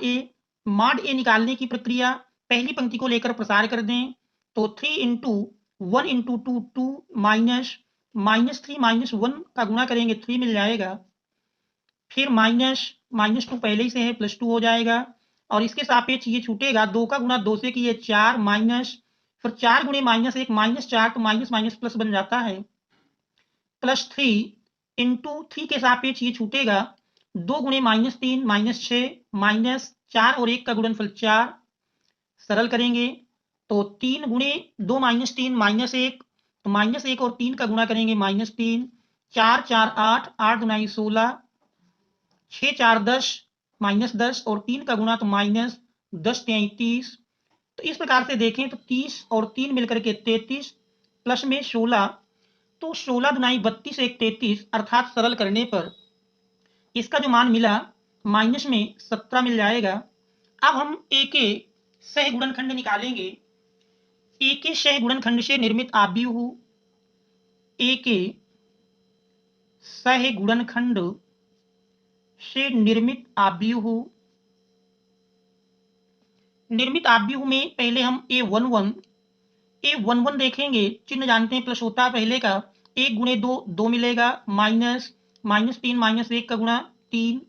A निकालने की प्रक्रिया पहली पंक्ति को लेकर प्रसार कर दें। तो 3 × 1 × 2 2 -3 -1 का गुणा करेंगे 3 मिल जाएगा। फिर -2 पहले ही से है +2 हो जाएगा, और इसके सापेक्ष ये छूटेगा, 2 का गुणा 2 से किए 4 माइनस, फिर 4 गुणे -1 -4, तो माइनस माइनस प्लस बन जाता है, +3 × 3 के सापेक्ष ये छूटेगा, 2 गुणे -3 -6 -4 और 1 का गुणनफल 4। सरल करेंगे तो 3 गुणे 2 -3 -1, तो -1 और 3 का गुणा करेंगे -3, 4 4 8 8 × 9 16, 6 4 10 -10 और 3 का गुणा तो -10 33। तो इस प्रकार से देखें तो 30 और 3 मिलकर के 33 प्लस में 16, तो 16 × 9 32 1 33, अर्थात सरल करने पर इसका जो मान मिला माइनस में 17 मिल जाएगा। अब हम ए के सह गुणनखंड निकालेंगे। ए के सह गुणनखंड से निर्मित आव्यूह, ए के सह गुणनखंड से निर्मित आव्यूह, निर्मित आव्यूह में पहले हम A11 देखेंगे। चिन्ह जानते हैं, प्लस होता है पहले का। 1 गुणे 2 2 मिलेगा, माइनस -3 -1 का गुणा 3,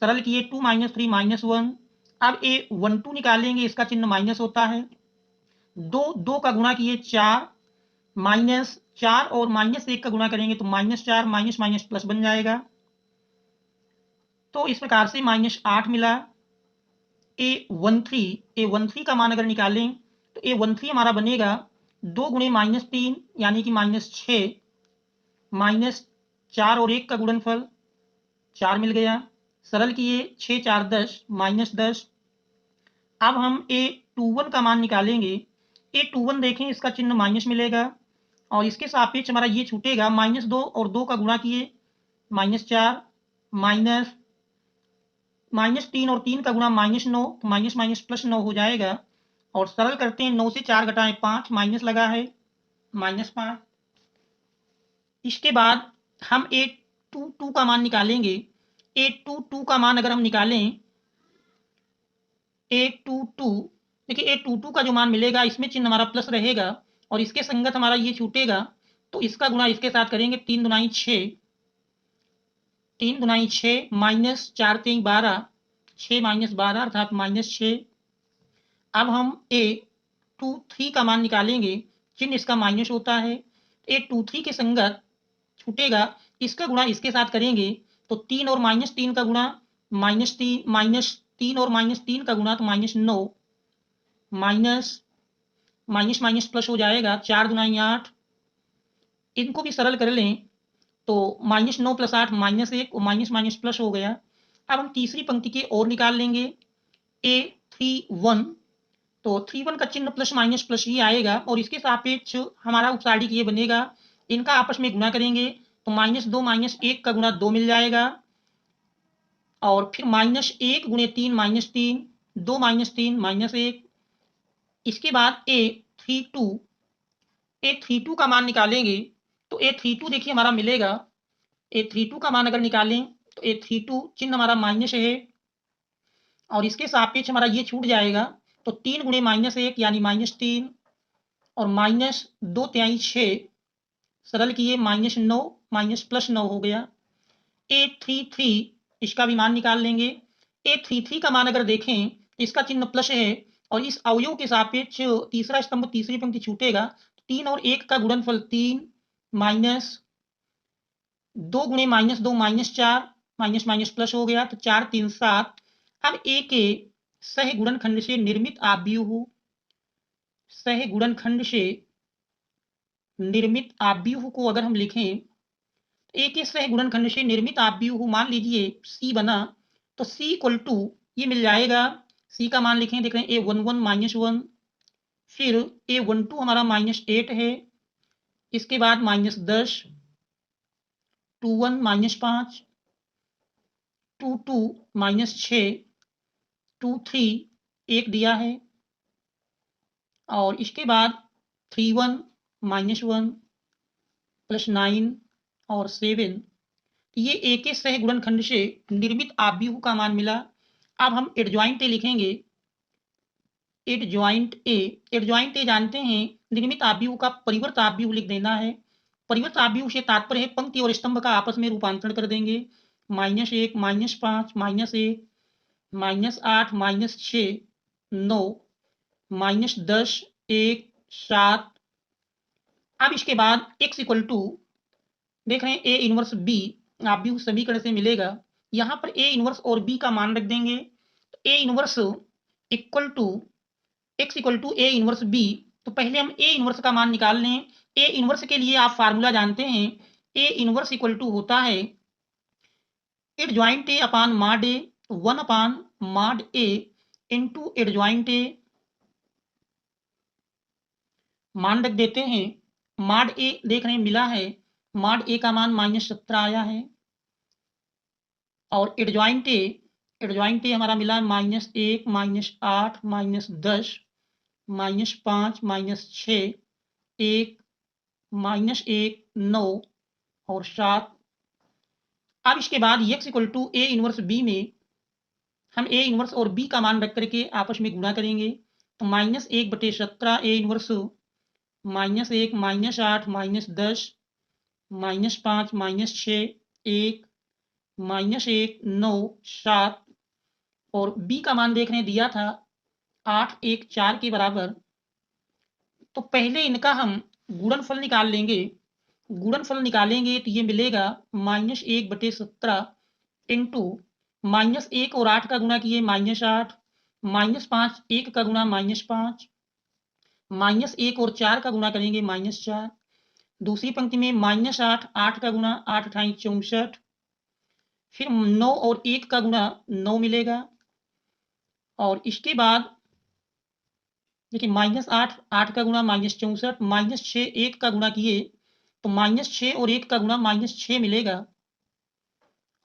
सरल किए 2 -3 -1। अब A12 निकालेंगे, इसका चिन्ह माइनस होता है। 2 का गुणा किए 4, -4 और -1 का गुणा करेंगे तो -4 माइनस माइनस प्लस बन जाएगा। तो इस प्रकार से -8 मिला। A13 का मान अगर निकालें तो A13 हमारा बनेगा 2 गुणे -3 यानी कि -6, -4 और 1 का गुणनफल 4 मिल गया। सरल किए 6 4 10 -10। अब हम A21 का मान निकालेंगे। A21 देखें, इसका चिन्ह माइनस मिलेगा और इसके सापेक्ष हमारा ये छूटेगा। -2 और 2 का गुणा किए -4, -3 और 3 का गुणा -9, तो माइनस माइनस प्लस 9 हो जाएगा। और सरल करते हैं, 9 से 4 घटाएं 5, माइनस लगा है -5। इसके बाद हम A22 का मान निकालेंगे। A22 का मान अगर हम निकालें, A22 देखिए, A22 का जो मान मिलेगा इसमें चिन्ह हमारा प्लस रहेगा और इसके संगत हमारा ये छूटेगा, तो इसका गुणा इसके साथ करेंगे। 3 दुनाई 6, 3 दुनाई 6 माइनस 4 3 12, 6 माइनस 12 अर्थात -6। अब हम A23 का मान निकालेंगे, चिन्ह इसका माइनस होता है। A23 के संगत छूटेगा, इसका गुणा इसके साथ करेंगे तो 3 और -3 का गुणा -3 और -3 का गुणा तो -9, माइनस माइनस प्लस हो जाएगा। 4 दुनाई 8, इनको भी सरल कर लें तो -9 + 8 -1 और माइनस प्लस हो गया। अब हम तीसरी पंक्ति के और निकाल लेंगे। A31, तो 31 का चिन्ह प्लस ही आएगा और इसके सापेक्ष हमारा उपसारिक ये बनेगा। इनका आपस में गुणा करेंगे तो -2 -1 का गुणा 2 मिल जाएगा और फिर -1 गुणे 3 -3, 2 -3 -1। इसके बाद A32 का मान निकालेंगे तो A32 देखिए हमारा मिलेगा। A32 का मान अगर निकालें तो A32 चिन्ह हमारा माइनस है और इसके सापेक्ष हमारा ये छूट जाएगा, तो 3 गुणे -1 यानी -3 और -2 तिहाई 6, सरल किए -9 प्लस 9 हो गया। A33 इसका भी मान निकाल लेंगे। A33 का मान अगर देखें तो इसका चिन्ह प्लस है और इस अवयव के सापेक्ष तीसरा स्तंभ तीसरी पंक्ति छूटेगा। 3 और 1 का गुणनफल 3 माइनस 2 गुणे -2 -4, माइनस प्लस हो गया, तो 4 3 7। अब A के सह गुणनखंड से निर्मित आव्यूह, सह गुणनखंड से निर्मित आव्यूह को अगर हम लिखें, A के सह गुणनखंड से निर्मित आव्यूह मान लीजिए C बना, तो C = ये मिल जाएगा। C का मान लिखें, देख रहे हैं A11 -1, फिर A12 हमारा -8 है, इसके बाद -10, 21 -5, 22 -6, 23 1 दिया है और इसके बाद 31 -1 +9 और 7। ये A के सह गुणनखंड से निर्मित आव्यूह का मान मिला। अब हम एडजॉइंट A लिखेंगे। एडजॉइंट A जानते हैं, निर्मित आव्यूह का परिवर्त आव्यूह लिख देना है। परिवर्त आव्यूह से तात्पर्य है पंक्ति और स्तंभ का आपस में रूपांतरण कर देंगे। -1 -5 -1 -8 -6 9 -10 1 7। अब इसके बाद x = देख रहे हैं A 1 B आव्यूह समीकरण से मिलेगा। यहाँ पर A 1 और B का मान रख देंगे। तो A 1 = x = A 1 B, तो पहले हम A 1 का मान निकाल लें। A 1 के लिए आप फार्मूला जानते हैं। A 1 = होता है adjoint A upon mod A, 1 upon mod A into adjoint A। मान रख देते हैं। मॉड A देख रहे हैं मिला है, मॉड A का मान -17 आया है और एडजॉइंट A एडजॉइंट पे हमारा मिला -1 -8 -10 -5 -6 1 -1 9 और 7। अब इसके बाद x equal to a inverse b में हम ए इनवर्स और बी का मान रख करके आपस में गुणा करेंगे। तो -1/17 ए इनवर्स -1 -8 -10 -5 -6 1 -1 9 7 और b का मान देख रहे हैं दिया था 8 1 4 के बराबर। तो पहले इनका हम गुणनफल निकाल लेंगे। गुणनफल निकालेंगे तो ये मिलेगा -1/17 इंटू -1 और 8 का गुणा किए -8 -5 1 का गुणा -5 -1 और 4 का गुणा करेंगे -4। दूसरी पंक्ति में -8 8 का गुणा 8 अठाई 64 फिर 9 और 1 का गुणा 9 मिलेगा। और इसके बाद देखिए -8 8 का गुणा -64 -6 1 का गुणा किए तो -6 और 1 का गुणा -6 मिलेगा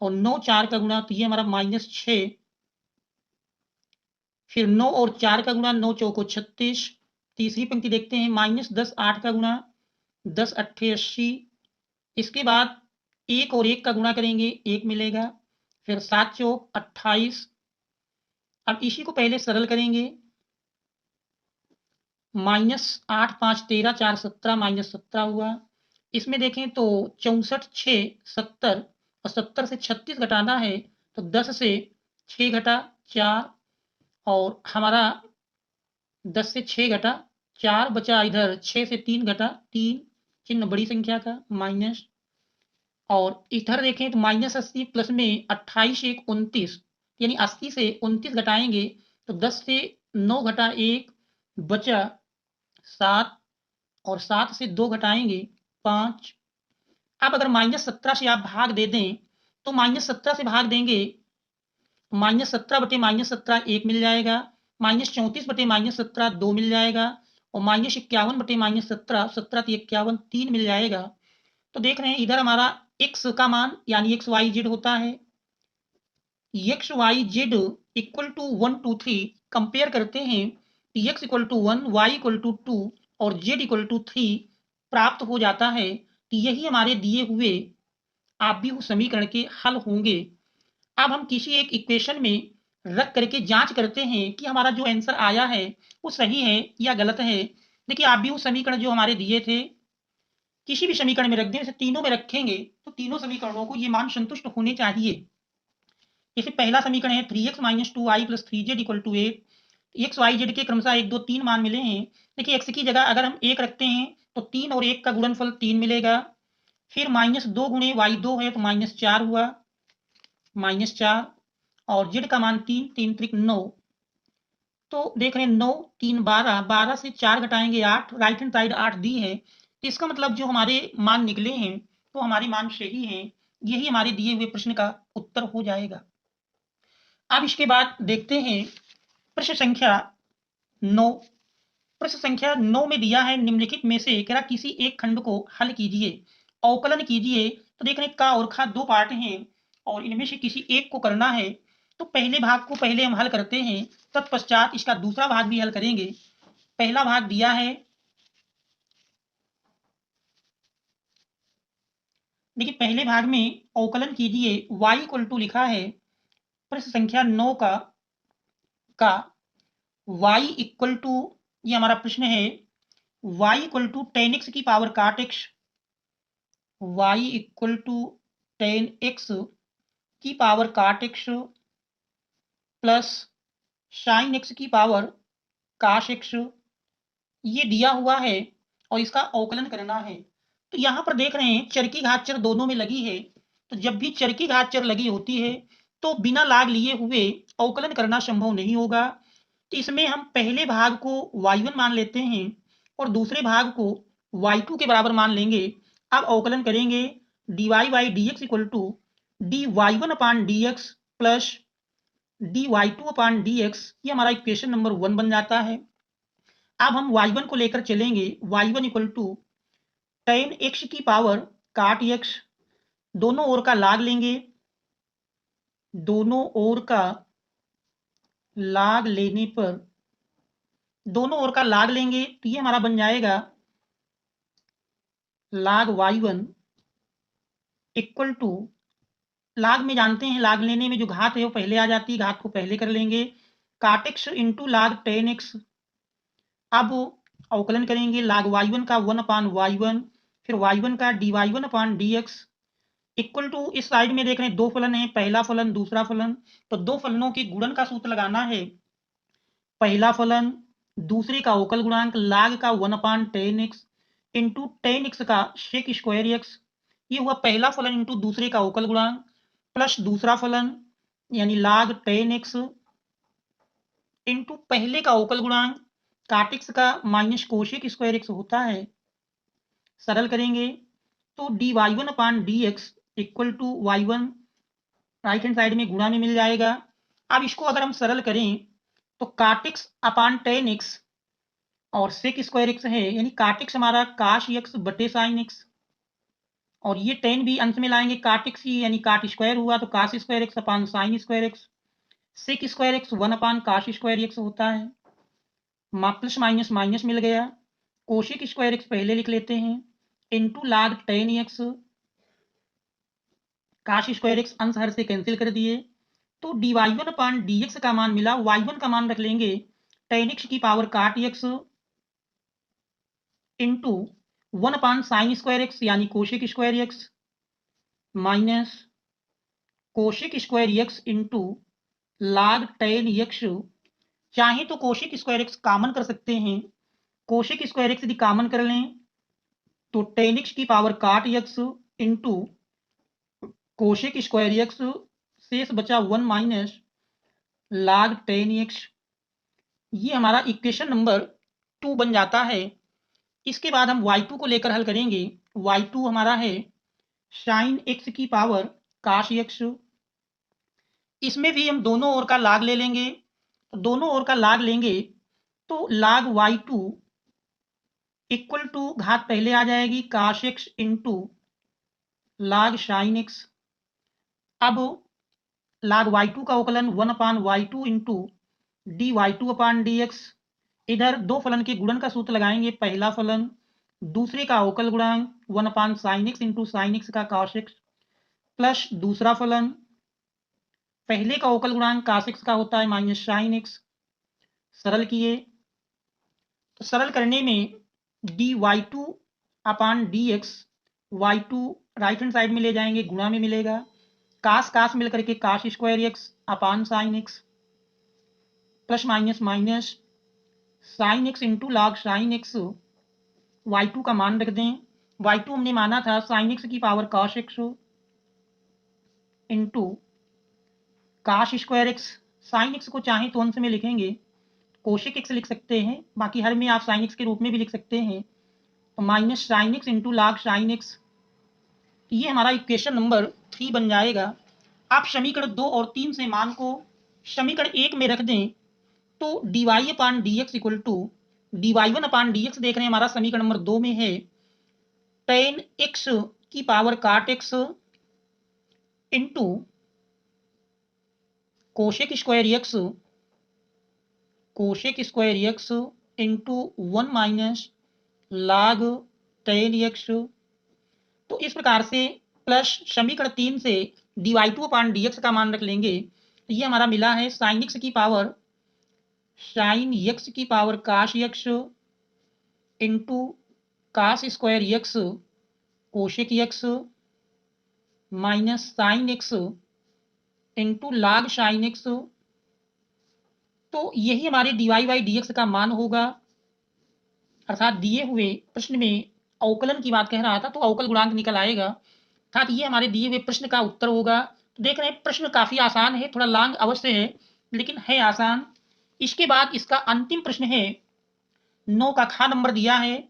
और 9 4 का गुणा तो ये हमारा -6 फिर 9 और 4 का गुणा 9 चौको 36। तीसरी पंक्ति देखते हैं -10 8 का गुणा 10 अट्ठे 80। इसके बाद 1 और 1 का गुणा करेंगे 1 मिलेगा फिर 7 चौक 28। अब इसी को पहले सरल करेंगे -8 5 13 4 17 -17 हुआ। इसमें देखें तो 64 6 70 और 70 से 36 घटाना है तो 10 से 6 घटा 4 और हमारा 10 से 6 घटा 4 बचा इधर 6 से 3 घटा 3 चिन्ह बड़ी संख्या का माइनस। और इधर देखें तो -80 प्लस में 28 1 29 यानी 80 से 29 घटाएंगे तो 10 से 9 घटा 1 बचा 7 और 7 से 2 घटाएंगे 5। अब अगर -17 से आप भाग दे दें तो -17 से भाग देंगे -17 बटे -17 1 मिल जाएगा -34 बटे -17 2 मिल जाएगा और -51 बटे -17 17 51 3 मिल जाएगा। तो देख रहे हैं इधर हमारा x का मान यानी XYZ होता है। XYZ इक्वल टू 1 2 3 कंपेयर करते हैं x equal to 1 y equal to 2 और z इक्वल टू 3 प्राप्त हो जाता है कि यही हमारे दिए हुए आव्यूह समीकरण के हल होंगे। अब हम किसी एक इक्वेशन में रख करके जांच करते हैं कि हमारा जो आंसर आया है वो सही है या गलत है। देखिए आव्यूह समीकरण जो हमारे दिए थे किसी भी समीकरण में रख दें, जैसे तीनों में रखेंगे तो तीनों समीकरणों को ये मान संतुष्ट होने चाहिए। जैसे पहला समीकरण है 3x - 2y + 3z = 8। X Y Z के क्रमशः 1 2 3 मान मिले हैं। देखिए x की जगह अगर हम 1 रखते हैं तो 3 और 1 का गुणनफल 3 मिलेगा। फिर -2 गुणे y2 है तो -4 हुआ -4 और z का मान 3 3 त्रिक 9। तो देख रहे हैं 9 3 12 12 से 4 घटाएंगे 8 राइट हैंड साइड 8 दी है तो इसका मतलब जो हमारे मान निकले हैं तो हमारे मान सही हैं। यही हमारे दिए हुए प्रश्न का उत्तर हो जाएगा। अब इसके बाद देखते हैं प्रश्न संख्या 9। प्रश्न संख्या 9 में दिया है निम्नलिखित में से कह रहा किसी एक खंड को हल कीजिए अवकलन कीजिए। तो देख रहे हैं का और खा दो पार्ट हैं और इनमें से किसी एक को करना है। तो पहले भाग को पहले हम हल करते हैं तत्पश्चात इसका दूसरा भाग भी हल करेंगे। पहला भाग दिया है देखिए पहले भाग में अवकलन कीजिए y इक्वल टू लिखा है प्रश्न संख्या 9 का y इक्वल टू ये हमारा प्रश्न है y इक्वल टू 10x की पावर काट x y equal to 10x की पावर काट x प्लस साइन x की पावर काश x ये दिया हुआ है और इसका अवकलन करना है। तो यहाँ पर देख रहे हैं चर की घात चर दोनों में लगी है। तो जब भी चर की घात चर लगी होती है तो बिना लाग लिए हुए अवकलन करना संभव नहीं होगा। तो इसमें हम पहले भाग को y1 मान लेते हैं और दूसरे भाग को y2 के बराबर मान लेंगे। अब अवकलन करेंगे dy by dx equal to dy1 upon dx plus dy2 upon dx ये हमारा इक्वेशन नंबर 1 बन जाता है। अब हम y1 को लेकर चलेंगे y1 इक्वल टू 10x की पावर काट x दोनों ओर का लाग लेंगे दोनों ओर का लाग लेने पर दोनों ओर का लाग लेंगे तो ये हमारा बन जाएगा लाग y1 इक्वल टू, लाग में जानते हैं लाग लेने में जो घात है वो पहले आ जाती है, घात को पहले कर लेंगे, काट एक्स इंटू लाग 10x। अब अवकलन करेंगे लाग y1 का 1/y1, फिर y1 का dy1/dx इक्वल टू, इस साइड में देख रहे हैं दो फलन है, पहला फलन दूसरा फलन, तो दो फलनों के गुणन का सूत्र लगाना है। पहला फलन दूसरे का अवकल गुणांक लाग का 1/10x इंटू 10x का सेक स्क्वायर एक्स, ये हुआ पहला फलन इंटू दूसरे का अवकल गुणांक, प्लस दूसरा फलन यानी लाग 10x इंटू पहले का अवकल गुणांक काट एक्स का माइनस कोशेक स्क्वायर एक्स होता है। सरल करेंगे तो dy1/dx equal to y1 right hand side में गुणा में मिल जाएगा। अब इसको अगर हम सरल करें तो काट एक्स अपान 10x और सेक स्क्वायर एक्स है, यानी काट एक्स हमारा काश एक्स बटे साइन एक्स, और ये 10 भी अंत में लाएंगे काट एक्स ही, यानी काट स्क्वायर हुआ तो cos square x upon sine square x, sec square x 1 cos square x होता है, प्लस माइनस माइनस मिल गया, कोशिक स्क्वायर एक्स पहले लिख लेते हैं इंटू लाग 10x, काश स्क्वायर एक्स अंश हर से कैंसिल कर दिए, तो dy1/dx का मान मिला, y1 का मान रख लेंगे 10x की पावर काट x इंटू 1/साइन स्क्वायर एक्स यानी cosec square x minus cosec square x into लाग 10x, चाहे तो कोशिक स्क्वायर एक्स कॉमन कर सकते हैं, कोशिक स्क्वायर एक्स यदि कॉमन कर लें तो 10x की पावर काट x into cosec square x, शेष बचा 1 माइनस लाग 10x, ये हमारा इक्वेशन नंबर 2 बन जाता है। इसके बाद हम y2 को लेकर हल करेंगे। y2 हमारा है साइन x की पावर काश x, इसमें भी हम दोनों ओर का लाग ले लेंगे, तो दोनों ओर का लाग लेंगे तो लाग y2 इक्वल टू, घात पहले आ जाएगी काश x इंटू लाग साइन x। अब लाग y2 का अवकलन 1/y2 इंटू dy2/dx, इधर दो फलन के गुणन का सूत्र लगाएंगे, पहला फलन दूसरे का अवकल गुणांक 1/sin x into sine x का cos x, प्लस दूसरा फलन पहले का अवकल गुणांक cos x का होता है माइनस साइन x। सरल किए तो सरल करने में dy2/dx, y2 right hand side में ले जाएंगे गुणा में मिलेगा, कास कास मिलकर के काश square x upon sine x, plus minus minus sine x into log sine x, y2 का मान रख दें, y2 हमने माना था साइन एक्स की power cos x into cos square x, sine x को चाहे तो अंश में लिखेंगे कोशिक एक्स लिख सकते हैं, बाकी हर में आप साइन एक्स के रूप में भी लिख सकते हैं, तो minus sine x into log sine x, ये हमारा इक्वेशन नंबर 3 बन जाएगा। आप समीकरण 2 और 3 से मान को समीकरण 1 में रख दें तो dy/dx इक्वल टू dy1/dx देख रहे हैं हमारा समीकरण नंबर 2 में है tan x की पावर काट x into cosec square x into 1 minus लाग tan x, तो इस प्रकार से प्लस समीकरण 3 से dy2/dx का मान रख लेंगे, तो ये हमारा मिला है साइन x की power cos x into cos square x cosec x minus sine x into log sine x, तो यही हमारे dy/dx का मान होगा, अर्थात दिए हुए प्रश्न में अवकलन की बात कह रहा था तो अवकल गुणांक निकल आएगा, अर्थात ये हमारे दिए हुए प्रश्न का उत्तर होगा। तो देख रहे हैं प्रश्न काफी आसान है, थोड़ा लॉन्ग अवश्य है लेकिन है आसान। इसके बाद इसका अंतिम प्रश्न है 9 का खा नंबर दिया है,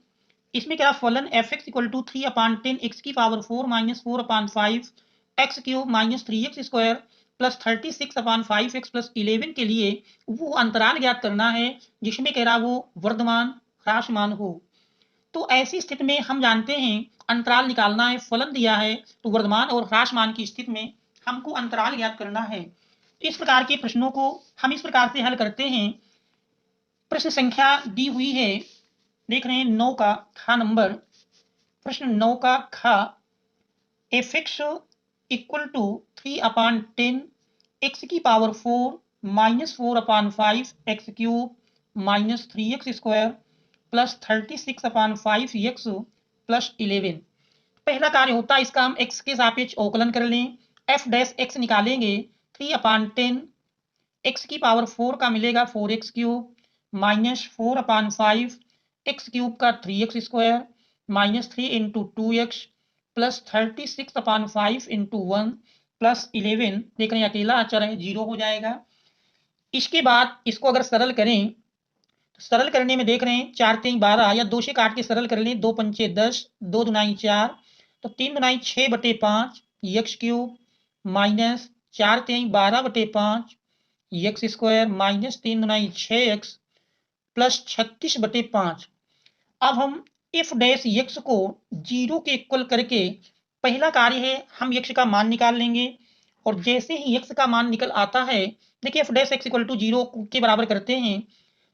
इसमें क्या फलन f(x) इक्वल टू 3/10 x की power 4 minus 4/5 x cube minus 3x square plus 36/5x plus 11 के लिए वो अंतराल ज्ञात करना है जिसमें कह रहा वो वर्धमान ह्रासमान हो। तो ऐसी स्थिति में हम जानते हैं अंतराल निकालना है, फलन दिया है तो वर्धमान और ह्रासमान की स्थिति में हमको अंतराल ज्ञात करना है। इस प्रकार के प्रश्नों को हम इस प्रकार से हल करते हैं। प्रश्न संख्या दी हुई है, देख रहे हैं 9 का खा नंबर। प्रश्न 9 का खा, f x equal to 3/10 x की power 4 -4/5 x cube minus 3x² plus 36/5 x plus 11। पहला कार्य होता है इसका हम x के सापेक्ष अवकलन कर लें। f डैश x निकालेंगे 3/10 x की पावर 4 का मिलेगा 4x³ माइनस 4/5 x³ का 3x² minus 3 into 2x plus 36/5 into 1 plus 11। देख रहे हैं अकेला अचर है, 0 हो जाएगा। इसके बाद इसको अगर सरल करें तो सरल करने में देख रहे हैं 4 3 12 या 2 से काट के सरल कर लें। 2 पंचे 10, 2 दुनाई 4, तो 3 Dunai 6/5 x³ minus 4 3 12/5 x² minus 3 Dunai 6x plus 36/5। अब हम f डैश x को 0 के इक्वल करके पहला कार्य है हम x का मान निकाल लेंगे। और जैसे ही x का मान निकल आता है, देखिए f dash x equal to 0 के बराबर करते हैं,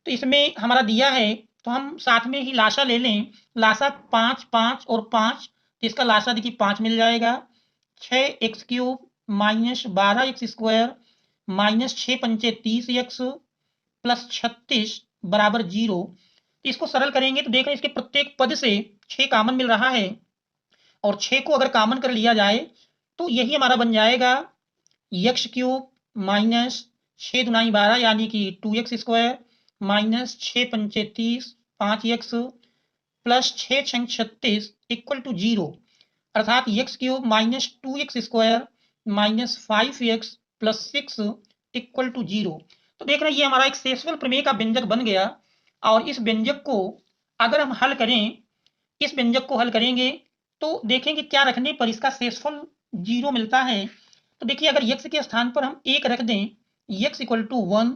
तो इसमें हमारा दिया है तो हम साथ में ही लासा ले लें। लासा 5 5 और 5, तो इसका लासा देखिए 5 मिल जाएगा। 6x³ माइनस 12x² माइनस 6 पंचे 30x प्लस 36 बराबर 0। इसको सरल करेंगे तो देख रहे हैं इसके प्रत्येक पद से 6 कॉमन मिल रहा है, और 6 को अगर कॉमन कर लिया जाए तो यही हमारा बन जाएगा x³ माइनस 6 दुनाई 12 यानी कि 2x² माइनस 6 पंचे 30 5x प्लस 6 छंग 36 इक्वल टू 0, अर्थात x³ minus 2x² minus 5x plus 6 equal to 0। तो देख रहे हैं ये हमारा एक शेषफल प्रमेय का व्यंजक बन गया। और इस व्यंजक को अगर हम हल करें, इस व्यंजक को हल करेंगे तो देखेंगे क्या रखने पर इसका शेषफल 0 मिलता है। तो देखिए अगर x के स्थान पर हम 1 रख दें, x इक्वल टू 1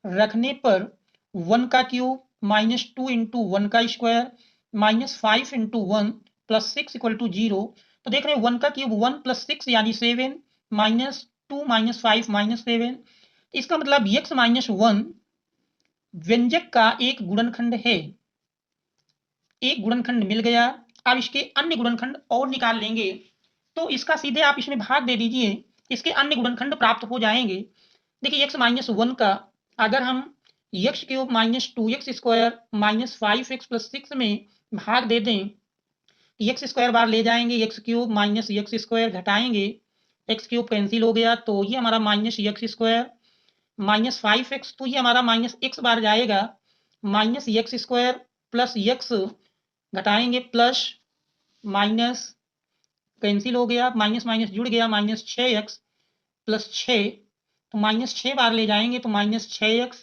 रखने पर 1 का क्यूब माइनस 2 इंटू 1 का square minus 5 into 1 plus 6 equal to 0। तो देख रहे हैं 1 का क्यूब 1 प्लस 6 यानी 7 माइनस 2 माइनस 5 माइनस 7। इसका मतलब x माइनस 1 व्यंजक का एक गुणनखंड है। एक गुणनखंड मिल गया। अब इसके अन्य गुणनखंड और निकाल लेंगे तो इसका सीधे आप इसमें भाग दे दीजिए, इसके अन्य गुणनखंड प्राप्त हो जाएंगे। देखिए x माइनस 1 का अगर हम x³ minus 2x² minus 5x plus 6 में भाग दे दें, x² बार ले जाएंगे, x³ माइनस x² घटाएंगे, x³ कैंसिल हो गया, तो ये हमारा माइनस x² माइनस 5x, तो ये हमारा माइनस x बार जाएगा, माइनस x² प्लस x घटाएंगे प्लस माइनस कैंसिल हो गया, माइनस माइनस जुड़ गया, माइनस 6x प्लस 6, तो माइनस 6 बार ले जाएंगे तो minus 6x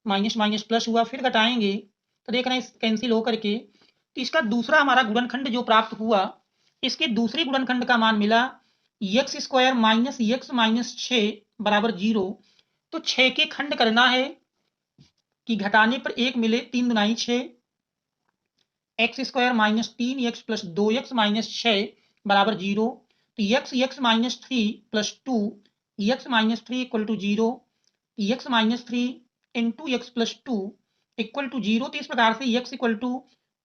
minus minus plus हुआ, फिर घटाएंगे तो देख रहे हैं कैंसिल होकर के। तो इसका दूसरा हमारा गुणनखंड जो प्राप्त हुआ, इसके दूसरे गुणनखंड का मान मिला x² माइनस x माइनस 6 बराबर 0। तो 6 के खंड करना है कि घटाने पर 1 मिले, 3 Dunai 6, x² minus 3x plus 2x minus 6 बराबर 0। तो x minus 3 plus 2 x minus 3 equal to 0, x minus 3 into x plus 2 equal to 0। तो इस प्रकार से x इक्वल टू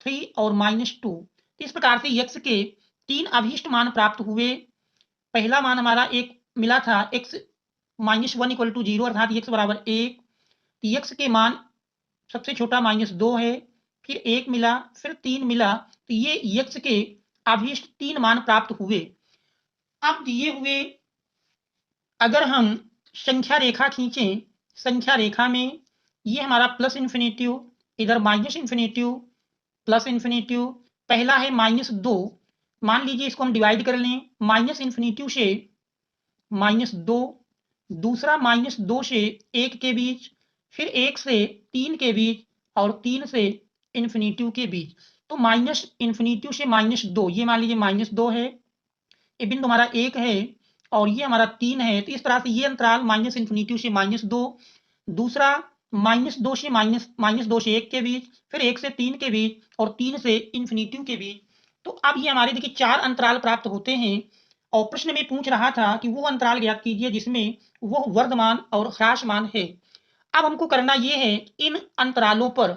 3 और माइनस 2। तो इस प्रकार से x के 3 अभीष्ट मान प्राप्त हुए। पहला मान हमारा एक मिला था x माइनस 1 इक्वल टू 0 अर्थात x बराबर 1। x के मान सबसे छोटा माइनस 2 है, फिर 1 मिला, फिर 3 मिला, तो ये x के अभीष्ट 3 मान प्राप्त हुए। अब दिए हुए अगर हम संख्या रेखा खींचें, संख्या रेखा में ये हमारा प्लस इन्फिनेटिव, इधर माइनस इन्फिनेटिव, प्लस इन्फिनेटिव, पहला है माइनस 2, मान लीजिए इसको हम डिवाइड कर लें, माइनस इन्फिनेटिव से माइनस 2, दूसरा माइनस 2 से 1 के बीच, फिर 1 से 3 के बीच और 3 से इन्फिनेटिव के बीच। तो माइनस इन्फिनेटिव से माइनस 2, ये मान लीजिए माइनस 2 है, ये बिंदु हमारा 1 है और ये हमारा 3 है। तो इस तरह से ये अंतराल माइनस इन्फिनेटिव से माइनस 2, दूसरा माइनस 2 से माइनस 2 से 1 के बीच, फिर 1 से 3 के बीच और 3 से इन्फिनेटिव के बीच। तो अब ये हमारे देखिए 4 अंतराल प्राप्त होते हैं। और प्रश्न में पूछ रहा था कि वो अंतराल ज्ञात कीजिए जिसमें वह वर्धमान और ह्रासमान है। अब हमको करना ये है, इन अंतरालों पर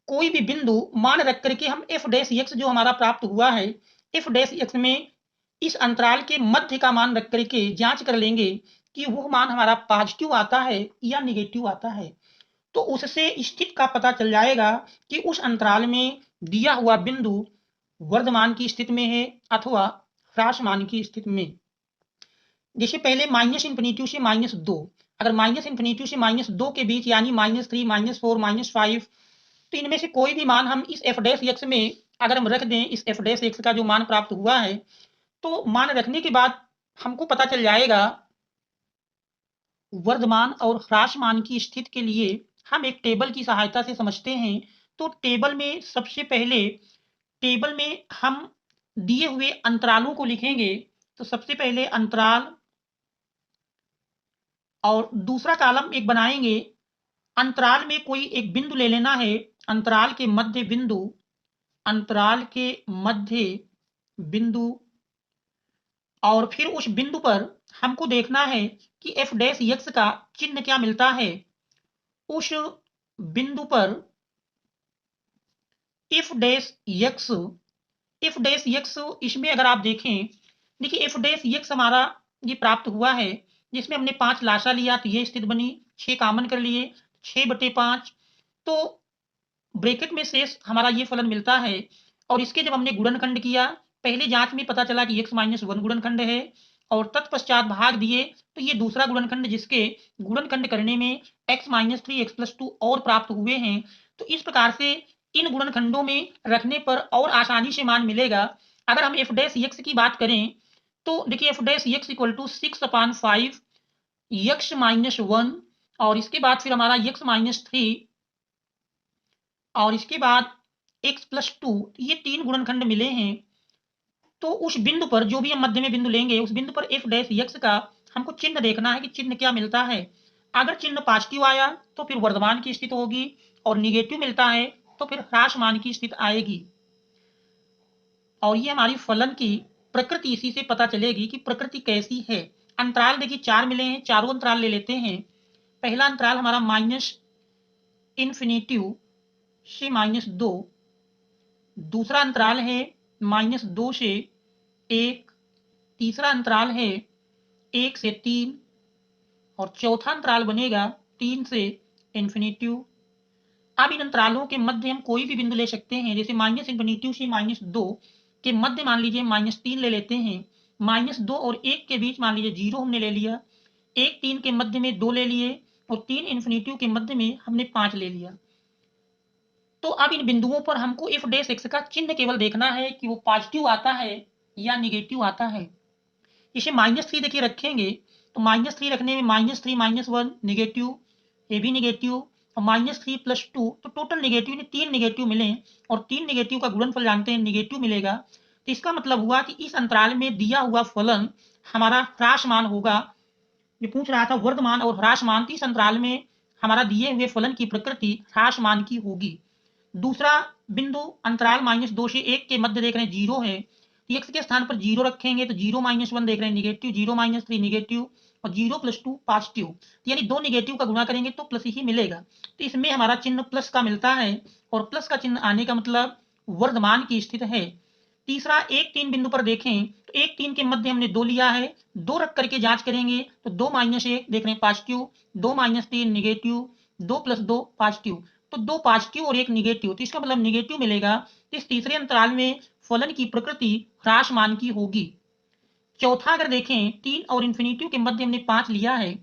कोई भी बिंदु मान रख करके हम f डैश x जो हमारा प्राप्त हुआ है, f डैश x में इस अंतराल के मध्य का मान रख करके जांच कर लेंगे कि वह मान हमारा पॉजिटिव आता है या निगेटिव आता है। तो उससे स्थिति का पता चल जाएगा कि उस अंतराल में दिया हुआ बिंदु वर्धमान की स्थिति में है अथवा ह्रासमान की स्थिति में। जैसे पहले -∞ से -2, अगर -∞ से -2 के बीच यानी -3, -4, -5, तो इनमें से कोई भी मान हम इस f डैश x में अगर हम रख दें, इस f डैश x का जो मान प्राप्त हुआ है, तो मान रखने के बाद हमको पता चल जाएगा वर्धमान और ह्रासमान की स्थिति के लिए हम एक टेबल की सहायता से समझते हैं। तो टेबल में सबसे पहले टेबल में हम दिए हुए अंतरालों को लिखेंगे। तो सबसे पहले अंतराल और दूसरा कॉलम एक बनाएंगे। अंतराल में कोई एक बिंदु ले लेना है, अंतराल के मध्य बिंदु, अंतराल के मध्य बिंदु, और फिर उस बिंदु पर हमको देखना है कि f डैश x का चिन्ह क्या मिलता है। उस बिंदु पर f डैश x, इसमें अगर आप देखें, देखिए f डैश x हमारा ये प्राप्त हुआ है, जिसमें हमने 5 लाशा लिया तो ये स्थिति बनी, 6 कॉमन कर लिए, 6/5, तो ब्रैकेट में शेष हमारा ये फलन मिलता है। और इसके जब हमने गुणनखंड किया, पहले जांच में पता चला कि x-1 गुणनखंड है, और तत्पश्चात भाग दिए तो ये दूसरा गुणनखंड, जिसके गुणनखंड करने में x-3 x+2 और प्राप्त हुए हैं। तो इस प्रकार से इन गुणनखंडों में रखने पर और आसानी से मान मिलेगा। अगर हम f डैश x की बात करें तो देखिए f डैश x = 6/5 x-1, और इसके बाद फिर हमारा x-3, और इसके बाद x+2, ये 3 गुणनखंड मिले हैं। तो उस बिंदु पर जो भी हम मध्य में बिंदु लेंगे, उस बिंदु पर f डैश x का हमको चिन्ह देखना है कि चिन्ह क्या मिलता है। अगर चिन्ह पॉजिटिव आया तो फिर वर्धमान की स्थिति होगी, और निगेटिव मिलता है तो फिर ह्रासमान की स्थिति आएगी। और ये हमारी फलन की प्रकृति इसी से पता चलेगी कि प्रकृति कैसी है। अंतराल देखिए 4 मिले हैं, चारों अंतराल ले लेते हैं। पहला अंतराल हमारा -∞ से -2, दूसरा अंतराल है -2 से 1, तीसरा अंतराल है 1 से 3, और चौथा अंतराल बनेगा 3 से ∞। अब इन अंतरालों के मध्य हम कोई भी बिंदु ले सकते हैं, जैसे -∞ से -2 के मध्य मान लीजिए -3 ले लेते हैं। -2 और 1 के बीच मान लीजिए 0 हमने ले लिया, 1 3 के मध्य में 2 ले लिए, और 3 ∞ के मध्य में हमने 5 ले लिया। तो अब इन बिंदुओं पर हमको f डैश x का चिन्ह केवल देखना है कि वो पॉजिटिव आता है या निगेटिव आता है। इसे -3 देखिए रखेंगे, तो -3 रखने में -3 -1 निगेटिव, ये भी निगेटिव, और -3+2 तो टोटल निगेटिव, 3 निगेटिव मिले, और 3 निगेटिव का गुणनफल जानते हैं निगेटिव मिलेगा। तो इसका मतलब हुआ कि इस अंतराल में दिया हुआ फलन हमारा ह्रासमान होगा। ये पूछ रहा था वर्धमान और ह्रासमान, तो इस अंतराल में हमारा दिए हुए फलन की प्रकृति ह्रासमान की होगी। दूसरा बिंदु अंतराल -2 से 1 के मध्य देख रहे हैं 0 है, तो x के स्थान पर 0 रखेंगे, तो 0 -1 देख रहे हैं निगेटिव, 0 -3 निगेटिव, और 0+2 पॉजिटिव, तो यानी 2 निगेटिव का गुणा करेंगे तो प्लस ही मिलेगा। तो इसमें हमारा चिन्ह प्लस का मिलता है, और प्लस का चिन्ह आने का मतलब वर्धमान की स्थिति है। तीसरा 1 3 बिंदु पर देखें, तो 1 3 के मध्य हमने 2 लिया है, 2 रख करके जांच करेंगे तो 2 -1 देख रहे हैं पॉजिटिव, 2 -3 निगेटिव, 2+2 पॉजिटिव, तो 2 पॉजिटिव और 1 निगेटिव, तो इसका मतलब निगेटिव मिलेगा। इस तीसरे अंतराल में फलन की प्रकृति ह्रासमान की होगी। चौथा अगर देखें, 3 और ∞ के मध्य हमने 5 लिया है,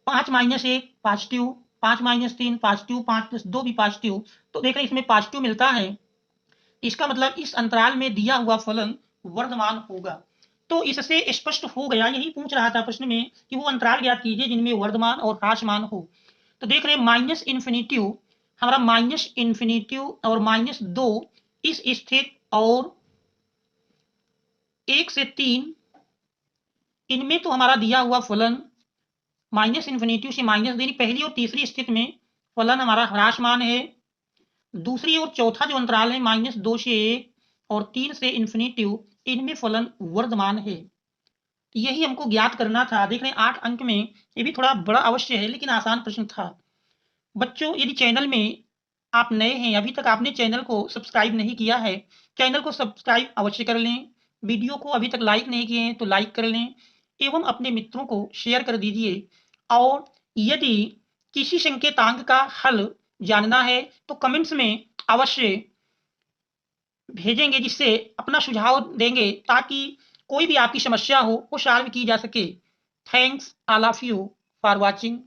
5 -1 पॉजिटिव, 5 -3 पॉजिटिव, 5+2 भी पॉजिटिव, तो देख रहे हैं इसमें पॉजिटिव मिलता है। इसका मतलब इस अंतराल में दिया हुआ फलन वर्धमान होगा। तो इससे स्पष्ट हो गया, यही पूछ रहा था प्रश्न में कि वो अंतराल ज्ञात कीजिए जिनमें वर्धमान और ह्रासमान हो। तो देख रहे हैं -∞ हमारा -∞ और -2 इस स्थिति, और 1 से 3 इनमें तो हमारा दिया हुआ फलन -∞ से यानी पहली और तीसरी स्थिति में फलन हमारा ह्रासमान है। दूसरी और चौथा जो अंतराल है -2 से 1 और 3 से ∞, इनमें फलन वर्धमान है। यही हमको ज्ञात करना था। देख रहे हैं 8 अंक में ये भी थोड़ा बड़ा अवश्य है लेकिन आसान प्रश्न था। बच्चों यदि चैनल में आप नए हैं, अभी तक आपने चैनल को सब्सक्राइब नहीं किया है, चैनल को सब्सक्राइब अवश्य कर लें। वीडियो को अभी तक लाइक नहीं किए हैं तो लाइक कर लें एवं अपने मित्रों को शेयर कर दीजिए। और यदि किसी संकेतांक का हल जानना है तो कमेंट्स में अवश्य भेजेंगे, जिससे अपना सुझाव देंगे ताकि कोई भी आपकी समस्या हो वो सॉल्व की जा सके। Thanks all of you for watching.